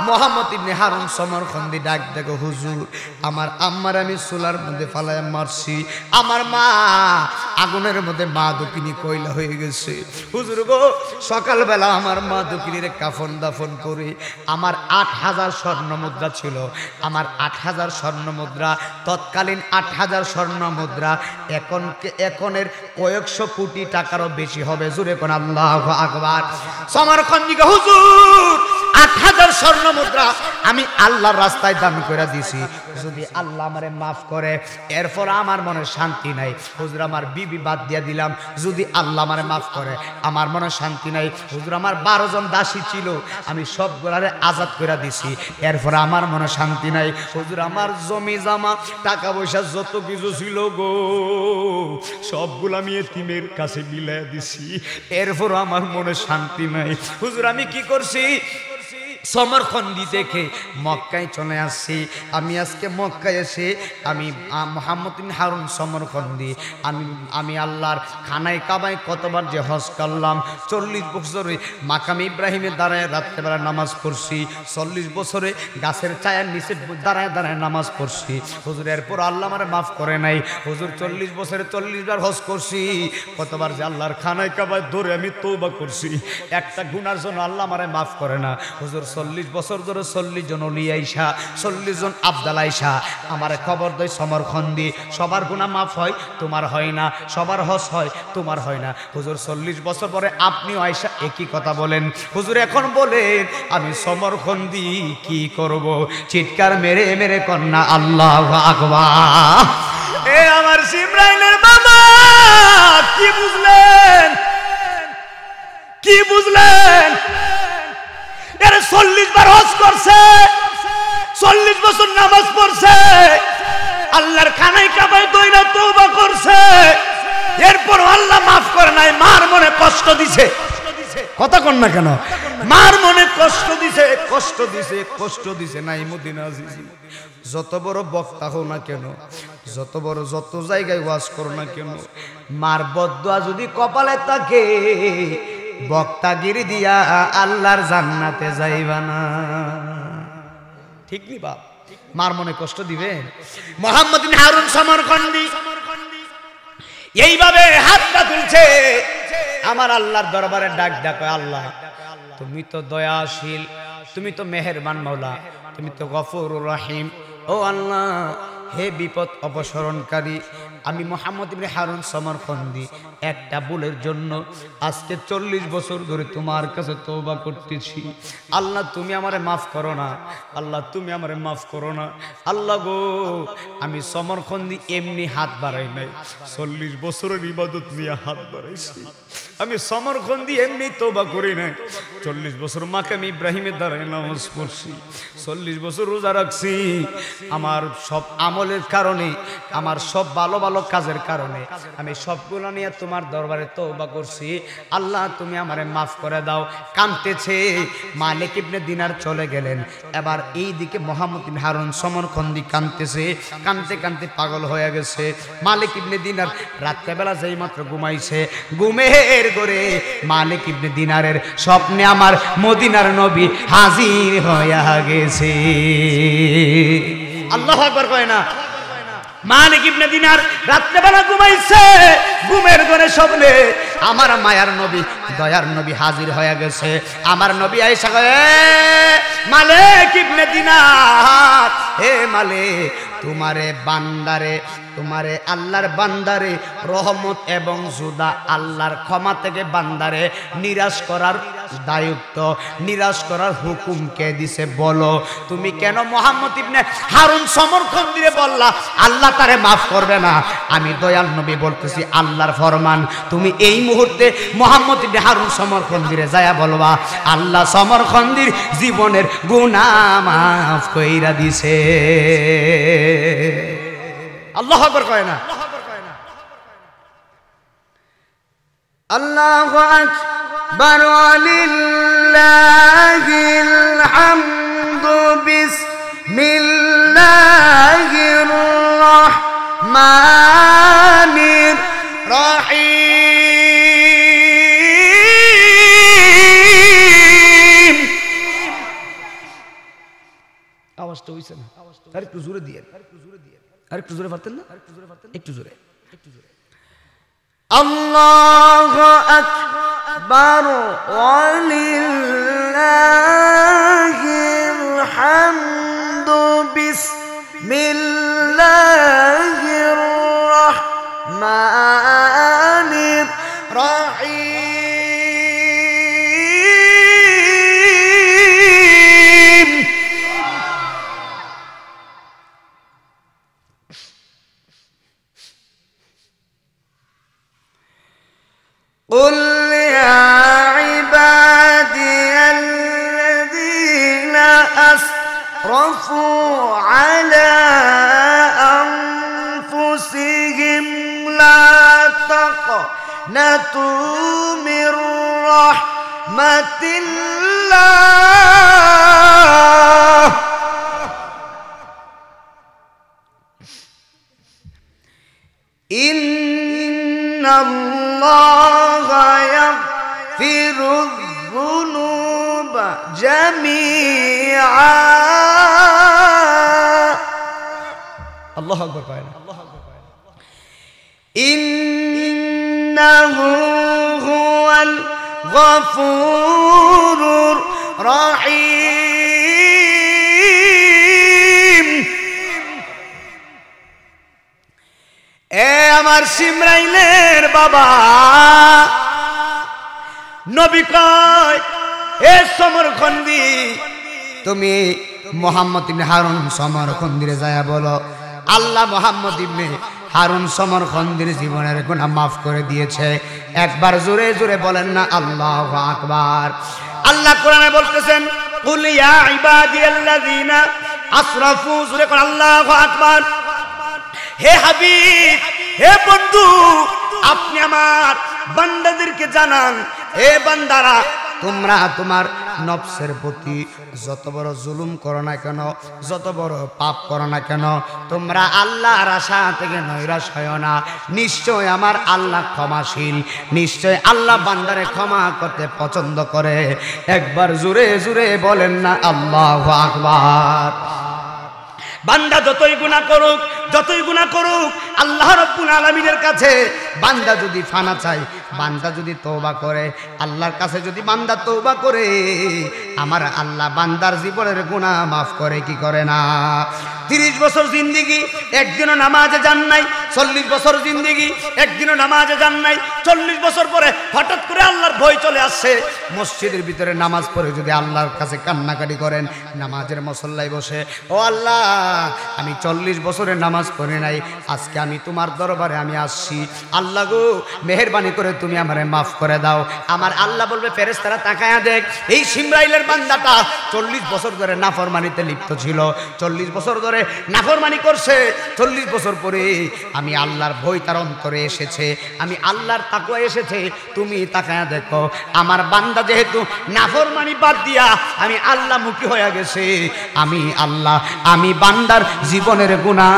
মোহাম্মদ ইবনে হারুন সমরখন্দি ডাক দেখো, হুজুর আমার আম্মার আমি চুলার মধ্যে ফালায় মারছি, আমার মা আগুনের মধ্যে মা দুকিনি কয়লা হয়ে গেছে। হুজুর গো, সকালবেলা আমার মা দুকিনির কাফন দাফন করে আমার 8000 স্বর্ণ মুদ্রা ছিল, আমার 8000 স্বর্ণ মুদ্রা, তৎকালীন 8000 স্বর্ণ মুদ্রা এখনের কয়েকশো কোটি টাকারও বেশি হবে। জোরে কোন আল্লাহু আকবার। সমরখন্দি হুজুর 8000 স্বর্ণ মুদ্রা আমি আল্লাহর রাস্তায় দান করে দিছি। যদি আল্লাহ আমারে মাফ করে, এরপর আমার মনে শান্তি নাই। হুজুর আমার বিবি বাদ দিয়া দিলাম, যদি আল্লাহ আমারে মাফ করে আমার মনে শান্তি নাই। হুজুর আমার 12 জন দাসী ছিল, আমি সবগুলারে আজাদ করে দিছি, এরপর আমার মনে শান্তি নাই। হুজুর আমার জমি জামা টাকা পয়সা যত কিছু ছিল গো, সবগুলো আমি এতিমের কাছে বিলাই দিছি, এরপর আমার মনে শান্তি নাই। হুজুর আমি কি করছি? সমরখন্দি দেখে মক্কায় চলে আসছি। আমি আজকে মক্কায় এসে আমি মোহাম্মদ বিন হারুন সমরখন্দি, আমি আল্লাহর খানায় কাবায় কতবার যে হজ করলাম। 40 বছরে মাকাম ইব্রাহিমের দাঁড়ায় রাত্রেবেলা নামাজ পড়ছি, 40 বছরে গাছের ছায়ার নিচে দাঁড়ায় দাঁড়ায় নামাজ পড়ছি। হুজুর এরপর আল্লাহ আমারে মাফ করে নাই। হুজুর 40 বছরে 40 বার হজ করছি, কতবার যে আল্লাহর খানায় কাবায় ধরে আমি তওবা করছি, একটা গুনার জন্য আল্লাহ আমারে মাফ করে না। হুজুর 40 বছর ধরে 40 জন ওলি আইসা, 40 জন আবদাল আইসা আমার খবর দেয় সমরখন্দি, সবার গুনাহ মাফ হয়, তোমার হয় না, সবার হজ হয়, তোমার হয় না। হুজুর 40 বছর পরে আপনিও আইসা একই কথা বলেন। হুজুর এখন বলেন আমি সমরখন্দি কি করব? চিৎকার মেরে মেরে কন্যা আল্লাহু আকবার। এ আমার সিমরাইলের বাবা, কি বুঝলেন? কি বুঝলেন? 40 বার হজ করছে, 40 বছর নামাজ পড়ছে, আল্লাহর খানায় কাবায় দইরা তওবা করছে, এরপর আল্লাহ মাফ করে নাই। মার মনে কষ্ট দিছে, কথা কন না কেন? মার মনে কষ্ট দিছে, কষ্ট দিছে, কষ্ট দিছে। নাই মদিনা আজিজি, যত বড় বক্তা হও না কেন, যত বড় যত জায়গায় ওয়াজ করো না কেন, মার বদদুয়া যদি কপালে থাকে, বক্তাগিরি দিয়া আল্লাহর জান্নাতে যাইবা না। ঠিক নি বাপ? মার মনে কষ্ট দিবে? মোহাম্মদ বিন হারুন সমরখন্দি এইভাবে হাতটা তুলছে, আমার আল্লাহর দরবারে ডাক ডাক, আল্লাহ তুমি তো দয়াশীল, তুমি তো মেহেরবান মওলা, তুমি তো গফুরুর রহিম। ও আল্লাহ, হে বিপদ অপসরণকারী, আমি মোহাম্মদ ইবনে হারুন সমরখন্দি একটা ভুলের জন্য আজকে 40 বছর ধরে তোমার কাছে তওবা করতেছি। আল্লাহ তুমি আমারে মাফ করো না, আল্লাহ তুমি আমারে মাফ করো না। আল্লাহ গো, আমি সমরখন্দি এমনি হাত বাড়াই নাই, 40 বছরের ইবাদত নিয়ে হাত বাড়াইছি। আমি সমরখন্দি এমনি তওবা করি নাই, 40 বছর মাকাম ইব্রাহিমের দ্বারাই নামাজ পড়ছি, 40 বছর রোজা রাখছি। আমার সব আমলের কারণে, আমার সব ভালো ভালো কাজের কারণে আমি সবগুলো নিয়ে তোমার দরবারে তওবা করছি। আল্লাহ তুমি আমারে মাফ করে দাও। কাঁদতেছে। মালিক ইবনে দিনার চলে গেলেন। এবার এই দিকে মোহাম্মদ বিন হারুন সমরখন্দি কাঁদতেছে, কাঁদতে কাঁদতে পাগল হয়ে গেছে। মালিক ইবনে দিনার রাত্রেবেলা যেই মাত্র ঘুমাইছে, ঘুমের ঘরে মালিক ইবনে দিনারের স্বপ্নে আমার মদিনার নবী হাজির হয়ে গেছে। আল্লাহু আকবার কয় না? মালিক ইবনে দিনার রাত্রেবেলা ঘুমাইছে, ঘুমের ঘরে স্বপ্নে আমার মায়ার নবী, দয়ার নবী হাজির হয়ে গেছে। আমার নবী আয়েশা কয়, মালিক ইবনে দিনার, হে মালিক, তোমারে বান্দারে, তোমারে আল্লাহর বান্দারে রহমত এবং জুদা, আল্লাহর ক্ষমা থেকে বান্দারে নিরাশ করার দায়িত্ব, নিরাশ করার হুকুম কে দিছে বলো? তুমি কেন মোহাম্মদ ইবনে হারুন সমরখন্দিরে বললা আল্লাহ তারে মাফ করবে না? আমি দয়াল নবী বলতেছি, আল্লাহর ফরমান, তুমি এই মুহূর্তে মোহাম্মদ ইবনে হারুন সমরখন্দিরে যায়া বলবা আল্লাহ সমরখন্দির জীবনের গুনাহ মাফ কইরা দিছে। আল্লাহু আকবার কয় না? আল্লাহু আকবার ওয়ালিল্লাহিল হামদু বিসমিল্লাহির রাহমানির রহিম। আওয়াজটা হইছে না? আরেকটু জোরে দিয়ে, আরেকটু জোরে পারতেন না? একটু জোরে, একটু জোরে। আল্লাহু আকবার ওয়ালিল্লাহিল হামদু বিসমিল্লাহির রাহমানির রহিম। রহমাতিল্লাহ ইন্নাল্লাহা ইয়াগফিরুয যুনুবা জামিআ আল্লাহু আকবার কয় না ইন্নাহু হুয়াল গফুরুর রহিম এ আমার সিমরাইলের বাবা নবী কয় এ সমরখন্দি তুমি মুহাম্মদ ইবনে হারুন সমরখন্দিরে যায়া বলো আল্লাহ মুহাম্মদ ইবনে হারুন সমরখন্দির জীবনের গুনাহ মাফ করে দিয়েছে একবার জোরে জোরে বলেন না আল্লাহু আকবার আল্লাহ কোরআনে বলতেছেন কুল ইয়া ইবাদিয়াল্লাযিনা আসরাফু জোরে কোন আল্লাহু আকবার হে হাবিব হে বন্ধু আপনি আমার বান্দাদেরকে জানান হে বান্দারা তোমরা তোমার নফসের প্রতি যত বড় জুলুম করো না কেন যত বড় পাপ করো না কেন তোমরা আল্লাহর আশা থেকে নৈরাশ হয় না নিশ্চয় আমার আল্লাহ ক্ষমাশীল নিশ্চয় আল্লাহ বান্দারে ক্ষমা করতে পছন্দ করে একবার জোরে জোরে বলেন না আল্লাহু আকবার বান্দা যতই গুনাহ করুক আল্লাহ রাব্বুল আলামিনের কাছে বান্দা যদি ফানা চায় বান্দা যদি তওবা করে আল্লাহর কাছে যদি বান্দা তওবা করে আমার আল্লাহ বান্দার জীবনের গুনাহ মাফ করে কি করে না 30 বছর জিন্দেগি একদিনও নামাজে যান নাই 40 বছর জিন্দেগি একদিনও নামাজে যান নাই 40 বছর পরে হঠাৎ করে আল্লাহর ভয় চলে আসছে মসজিদের ভিতরে নামাজ পড়ে যদি আল্লাহর কাছে কান্নাকাটি করেন নামাজের মুসল্লায় বসে ও আল্লাহ আমি 40 বছরের নামাজ পড়ি নাই আজকে আমি তোমার দরবারে আমি আসছি আল্লাহ গো মেহেরবানি করে তুমি আমারে মাফ করে দাও আমার আল্লাহ বলবে ফেরেশতারা তাকায়া দেখ এই সিমরাইলের বান্দাটা 40 বছর ধরে নাফরমানিতে লিপ্ত ছিল 40 বছর ধরে নাফরমানি করছে 40 বছর পরে আমি আল্লাহর ভয় তার অন্তরে এসেছে আমি আল্লাহর তাকওয়া এসেছে তুমি তাকায়া দেখো আমার বান্দা যেহেতু নাফরমানি বাদ দিয়া আমি আল্লাহ মুখী হয়ে গেছে আমি আল্লাহ আমি বান্দার জীবনের গুনাহ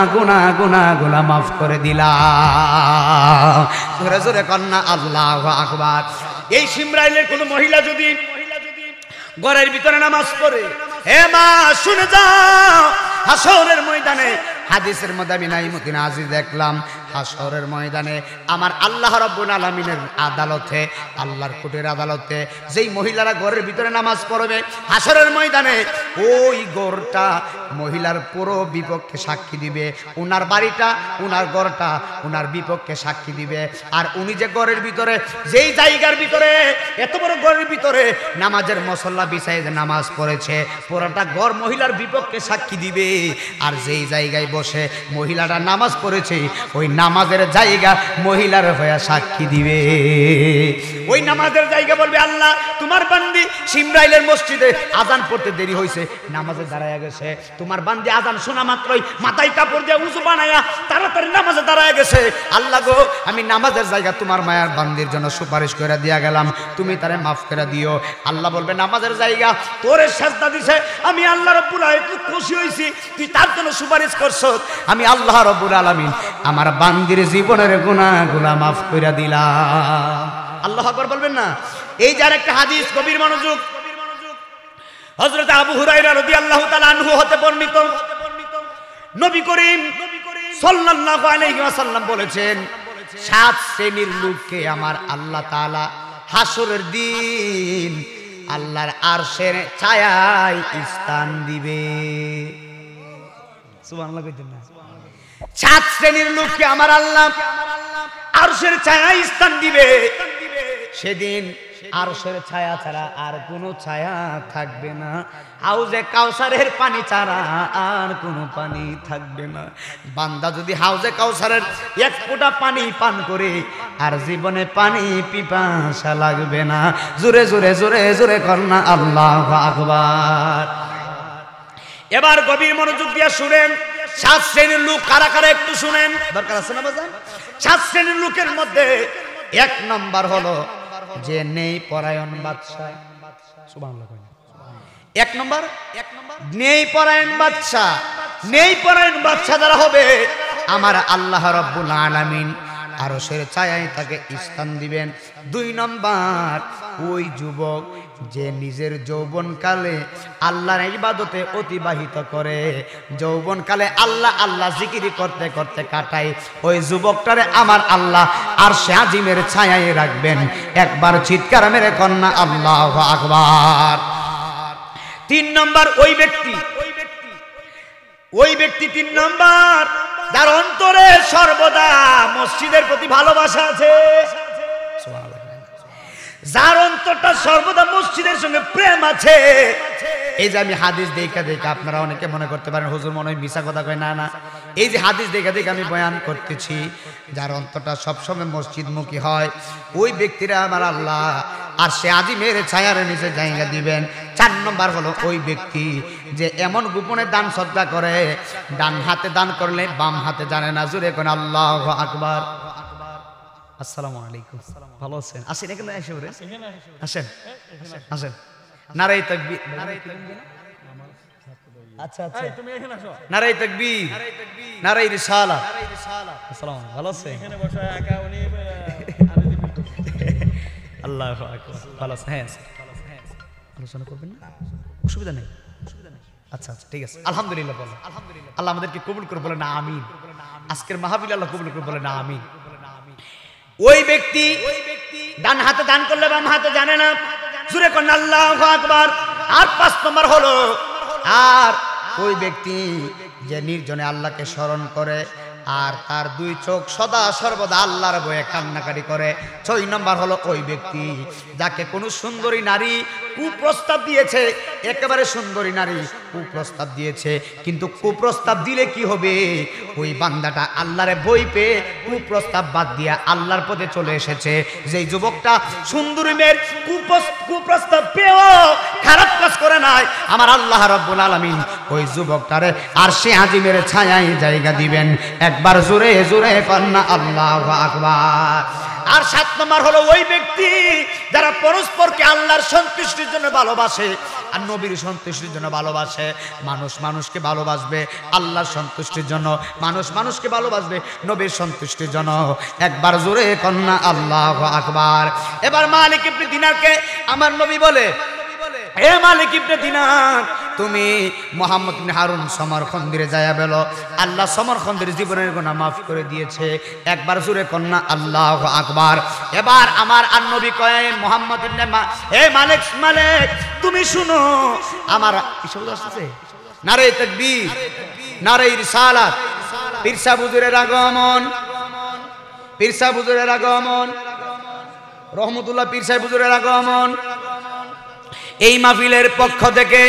মাফ করে দিলাম জোরে জোরে কন্না আল্লাহু আকবার এই সিমরাইলের কোন মহিলা যদি ঘরের ভিতরে নামাজ পড়ে হে মা শুনে যাও হাসরের ময়দানে হাদিসের মধ্যে আমি নাইমুদ্দিন আজিজ দেখলাম হাসরের ময়দানে আমার আল্লাহ রাব্বুল আলামিনের আদালতে আল্লাহর কোর্টের আদালতে যেই মহিলারা ঘরের ভিতরে নামাজ পড়বে হাসরের ময়দানে ওই ঘরটা মহিলার পুরো বিপক্ষে সাক্ষী দিবে ওনার বাড়িটা ওনার ঘরটা ওনার বিপক্ষে সাক্ষী দিবে আর উনি যে ঘরের ভিতরে যেই জায়গার ভিতরে এত বড় ঘরের ভিতরে নামাজের মুসল্লা বিছায় যে নামাজ পড়েছে পুরোটা ঘর মহিলার বিপক্ষে সাক্ষী দিবে আর যেই জায়গায় বসে মহিলাটা নামাজ পড়েছে ওই নামাজের জায়গা মহিলার হয়ে সাক্ষী দিবে ওই নামাজের জায়গা বলবে আল্লাহ তোমার বান্দি সিমরাইলের মসজিদে আজান পড়তে দেরি হয়েছে নামাজে দাঁড়ায় গেছে তোমার বান্দি আজান শোনা মাত্রই মাথায় কাপড় দিয়ে উজু বানায়া তাড়াতাড়ি নামাজে দাঁড়ায় গেছে আল্লাহ গো আমি নামাজের জায়গা তোমার মায়ার বান্দির জন্য সুপারিশ করে দিয়া গেলাম তুমি তারে মাফ করে দিও আল্লাহ বলবে নামাজের জায়গা তোরে সাজদা দিছে আমি আল্লাহ রাব্বুল আলামিন খুশি হইছি তুই তার জন্য সুপারিশ করছস আমি আল্লাহ রাব্বুল আলামিন আমার বান্দির জীবনের গুনাহগুলো মাফ করে দিলাম আল্লাহু আকবার বলবেন না এই যে আরেকটা হাদিস গভীর মনোযোগ হযরত আবু হুরায়রা রাদিয়াল্লাহু তাআলা আনহু হতে বর্ণিত নবী করিম সাল্লাল্লাহু আলাইহি ওয়াসাল্লাম বলেছেন 7 শ্রেণীর লোককে আমার আল্লাহ তাআলা হাসরের দিন আল্লাহর আরশের ছায়ায় স্থান দিবে সুবহানাল্লাহ কইতেন না 7 শ্রেণীর লোককে আমার আল্লাহ আরশের ছায়ায় স্থান দিবে সেদিন আরশের ছায়া ছাড়া আর কোনো ছায়া থাকবে না হাউজে কাউসারের পানি ছাড়া আর কোনো পানি থাকবে না বান্দা যদি হাউজে কাউসারের এক ফোঁটা পানি পান করে আর জীবনে পানি পিপাসা লাগবে না জোরে জোরে জোরে জোরে করনা আল্লাহু আকবার এবার গভীর মনোযোগ দিয়ে শুনেন 7 শ্রেণীর লোক কারা কারা একটু শুনেন দরকার আছে না বাজান 7 শ্রেণীর লোকের মধ্যে 1 নাম্বার হলো যে নেই পরায়ণ বাদশা। সুবহানাল্লাহ। এক নম্বর নেই পরায়ণ বাদশা। নেই পরায়ণ বাদশা যারা হবে আমার আল্লাহ রাব্বুল আলামিন আরশের ছায়ায় তাকে স্থান দিবেন। 2 নম্বর ওই যুবক যে নিজের যৌবনকালে আল্লাহর ইবাদতে অতিবাহিত করে, যৌবনকালে আল্লাহ আল্লাহ জিকির করতে করতে কাটায়, ওই যুবকটারে আমার আল্লাহ আরশে আজিমের ছায়ায় রাখবেন। একবার চিৎকার মেরে কন্যা আল্লাহু আকবার। 3 নম্বর ওই ব্যক্তি 3 নম্বর যার অন্তরে সর্বদা মসজিদের প্রতি ভালোবাসা আছে, যার অন্তরটা সর্বদা মসজিদের সঙ্গে প্রেম আছে। এই যে আমি হাদিস দেখা আপনারা অনেকে মনে করতে পারেন হুজুর মনে হয় মিছা কথা কয়। না, এই যে হাদিস দেখা আমি বয়ান করতেছি, যার অন্তরটা সবসময় মসজিদমুখী হয় ওই ব্যক্তিরা আমার আল্লাহ আর সে আজিমের ছায়ার নিচে জায়গা দিবেন। 4 নম্বর হলো ওই ব্যক্তি যে এমন গোপনে দান সদকা করে, ডান হাতে দান করলে বাম হাতে জানে না। জোরে কোন আল্লাহু আকবার। আসসালামু আলাইকুম, ভালো আছেন? আসেন এখানে এসে পড়ে আসেন আসেন। নারায়ে তাকবীর। আচ্ছা আচ্ছা, তুমি এখানে আসো। নারায়ে তাকবীর, নারায়ে রিসালাত। আসসালামু আলাইকুম, ভালো আছেন? এখানে বসে একা উনি আল্লাহু আকবার। ভালো আছেন? হ্যাঁ আলোচনা করবেন না, অসুবিধা নেই। আচ্ছা আচ্ছা ঠিক আছে, আলহামদুলিল্লাহ বলেন। আল্লাহ আমাদেরকে কবুল করে বলেন আমিন। আজকের মাহফিল আল্লাহ কবুল করে বলেন আমিন। ওই ব্যক্তি ডান হাতে দান করলে বাম হাতে জানে না। জোরে কোন আল্লাহু আকবার। আর 5 নম্বর হলো আর ওই ব্যক্তি যে নির্জনে আল্লাহকে স্মরণ করে আর তার 2 চোখ সদা সর্বদা আল্লাহর ভয়ে কান্নাকাটি করে। 6 নম্বর হলো ওই ব্যক্তি যাকে কোনো সুন্দরী নারী কুপ্রস্তাব দিয়েছে, একেবারে সুন্দরী নারী কুপ্রস্তাব দিয়েছে, কিন্তু কুপ্রস্তাব দিলে কি হবে, ওই বান্দাটা আল্লাহরে ভয় পেয়ে কুপ্রস্তাব বাদ দিয়া আল্লাহর পথে চলে এসেছে। যেই যুবকটা সুন্দরী মেয়ের কুপ্রস্তাব পেয়েও খারাপ কাজ করে নাই, আমার আল্লাহ রাব্বুল আলামিন ওই যুবকটারে আরশে আজিমের ছায়ায় জায়গা দিবেন। একবার জোরে জোরে কন্যা আল্লাহু আকবার। আর 7 নম্বর হলো ওই ব্যক্তি যারা পরস্পরকে আল্লাহর সন্তুষ্টির জন্য ভালোবাসে আর নবীর সন্তুষ্টির জন্য ভালোবাসে। মানুষ মানুষকে ভালোবাসবে আল্লাহর সন্তুষ্টির জন্য, মানুষ মানুষকে ভালোবাসবে নবীর সন্তুষ্টির জন্য। একবার জোরে কন্যা আল্লাহু আকবার। এবার মালিক ইবনে দিনারকে আমার নবী বলে, হে মালিক ইবনে দিনার, তুমি মুহাম্মদ ইবনে হারুন সমরখন্দিরে যায়া বলো আল্লাহ সমরখন্দির জীবনের গুনাহ মাফ করে দিয়েছে। একবার জোরে কন্যা আল্লাহু আকবার। এবার আমার নবী কয় মুহাম্মদ ইবনে হে মালিক তুমি শুনো আমার কি শব্দ আসছে? নারায়ে তাকবীর, নারায়ে রিসালাত। পীর সাহেব হুজুরের আগমন, পীর সাহেব হুজুরের আগমন, রহমতুল্লাহ পীর সাহেব হুজুরের আগমন। এই মাহফিলের পক্ষ থেকে